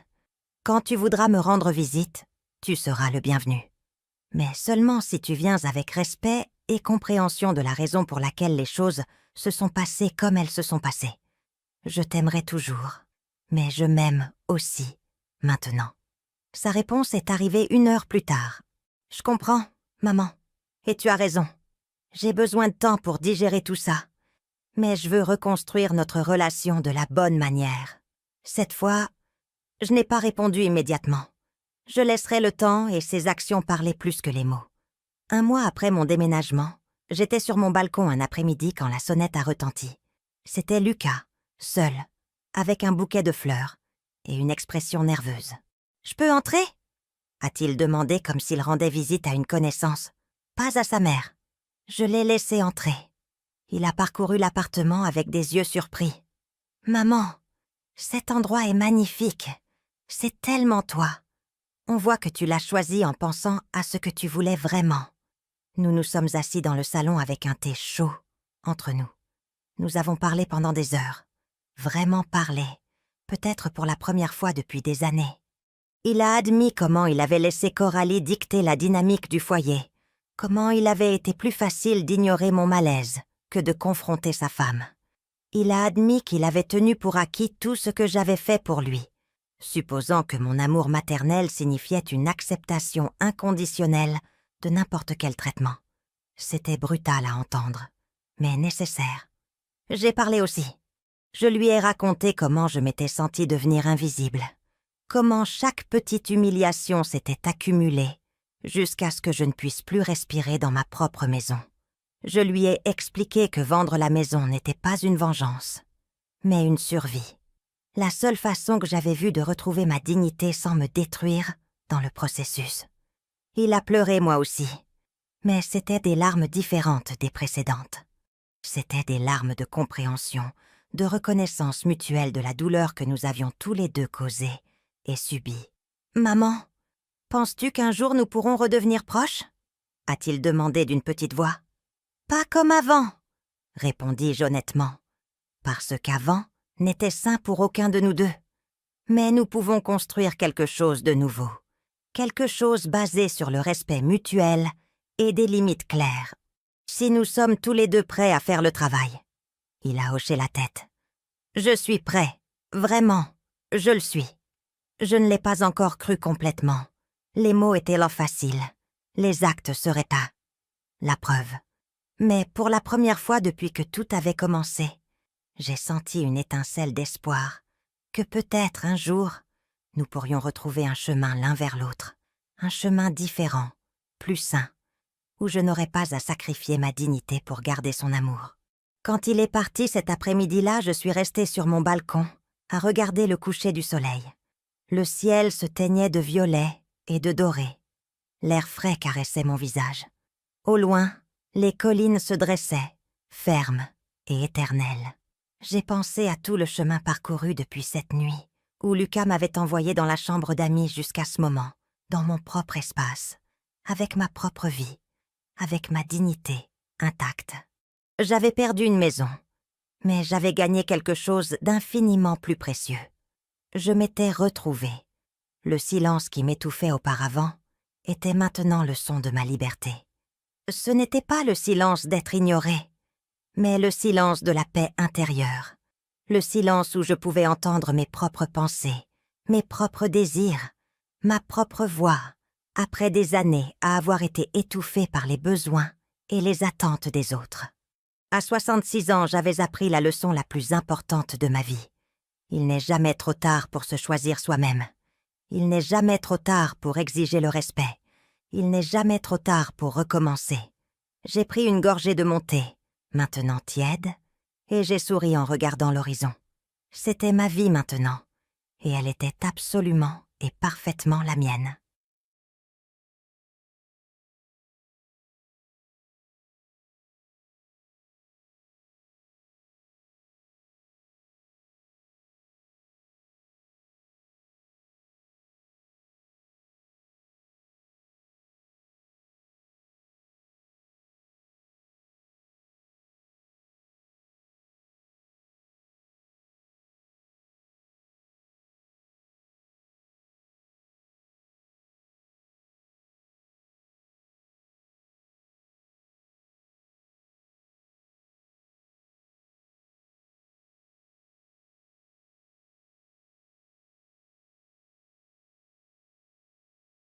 Quand tu voudras me rendre visite, tu seras le bienvenu. Mais seulement si tu viens avec respect et compréhension de la raison pour laquelle les choses se sont passées comme elles se sont passées. Je t'aimerai toujours, mais je m'aime aussi, maintenant. » Sa réponse est arrivée 1 heure plus tard. « Je comprends, maman, et tu as raison. J'ai besoin de temps pour digérer tout ça. Mais je veux reconstruire notre relation de la bonne manière. Cette fois, je n'ai pas répondu immédiatement. Je laisserai le temps et ses actions parler plus que les mots. 1 mois après mon déménagement, j'étais sur mon balcon un après-midi quand la sonnette a retenti. C'était Lucas, seul, avec un bouquet de fleurs et une expression nerveuse. « Je peux entrer ?» a-t-il demandé comme s'il rendait visite à une connaissance. Pas à sa mère. Je l'ai laissé entrer. Il a parcouru l'appartement avec des yeux surpris. « Maman, cet endroit est magnifique. C'est tellement toi. On voit que tu l'as choisi en pensant à ce que tu voulais vraiment. » Nous nous sommes assis dans le salon avec un thé chaud entre nous. Nous avons parlé pendant des heures. Vraiment parlé. Peut-être pour la première fois depuis des années. Il a admis comment il avait laissé Coralie dicter la dynamique du foyer. Comment il avait été plus facile d'ignorer mon malaise que de confronter sa femme. Il a admis qu'il avait tenu pour acquis tout ce que j'avais fait pour lui, supposant que mon amour maternel signifiait une acceptation inconditionnelle de n'importe quel traitement. C'était brutal à entendre, mais nécessaire. J'ai parlé aussi. Je lui ai raconté comment je m'étais sentie devenir invisible, comment chaque petite humiliation s'était accumulée jusqu'à ce que je ne puisse plus respirer dans ma propre maison. Je lui ai expliqué que vendre la maison n'était pas une vengeance, mais une survie. La seule façon que j'avais vue de retrouver ma dignité sans me détruire dans le processus. Il a pleuré moi aussi, mais c'était des larmes différentes des précédentes. C'était des larmes de compréhension, de reconnaissance mutuelle de la douleur que nous avions tous les deux causée et subie. « Maman, penses-tu qu'un jour nous pourrons redevenir proches ?» a-t-il demandé d'une petite voix. « Pas comme avant, » répondis-je honnêtement, parce qu'avant n'était sain pour aucun de nous deux. Mais nous pouvons construire quelque chose de nouveau, quelque chose basé sur le respect mutuel et des limites claires. Si nous sommes tous les deux prêts à faire le travail. Il a hoché la tête. Je suis prêt, vraiment, je le suis. Je ne l'ai pas encore cru complètement. Les mots étaient là faciles, les actes seraient à la preuve. Mais pour la première fois depuis que tout avait commencé, j'ai senti une étincelle d'espoir que peut-être un jour, nous pourrions retrouver un chemin l'un vers l'autre, un chemin différent, plus sain, où je n'aurais pas à sacrifier ma dignité pour garder son amour. Quand il est parti cet après-midi-là, je suis restée sur mon balcon, à regarder le coucher du soleil. Le ciel se teignait de violet et de doré. L'air frais caressait mon visage. Au loin, les collines se dressaient, fermes et éternelles. J'ai pensé à tout le chemin parcouru depuis cette nuit, où Lucas m'avait envoyé dans la chambre d'amis jusqu'à ce moment, dans mon propre espace, avec ma propre vie, avec ma dignité intacte. J'avais perdu une maison, mais j'avais gagné quelque chose d'infiniment plus précieux. Je m'étais retrouvée. Le silence qui m'étouffait auparavant était maintenant le son de ma liberté. Ce n'était pas le silence d'être ignoré, mais le silence de la paix intérieure, le silence où je pouvais entendre mes propres pensées, mes propres désirs, ma propre voix, après des années à avoir été étouffée par les besoins et les attentes des autres. À 66 ans, j'avais appris la leçon la plus importante de ma vie. Il n'est jamais trop tard pour se choisir soi-même. Il n'est jamais trop tard pour exiger le respect. Il n'est jamais trop tard pour recommencer. J'ai pris une gorgée de mon thé, maintenant tiède, et j'ai souri en regardant l'horizon. C'était ma vie maintenant, et elle était absolument et parfaitement la mienne.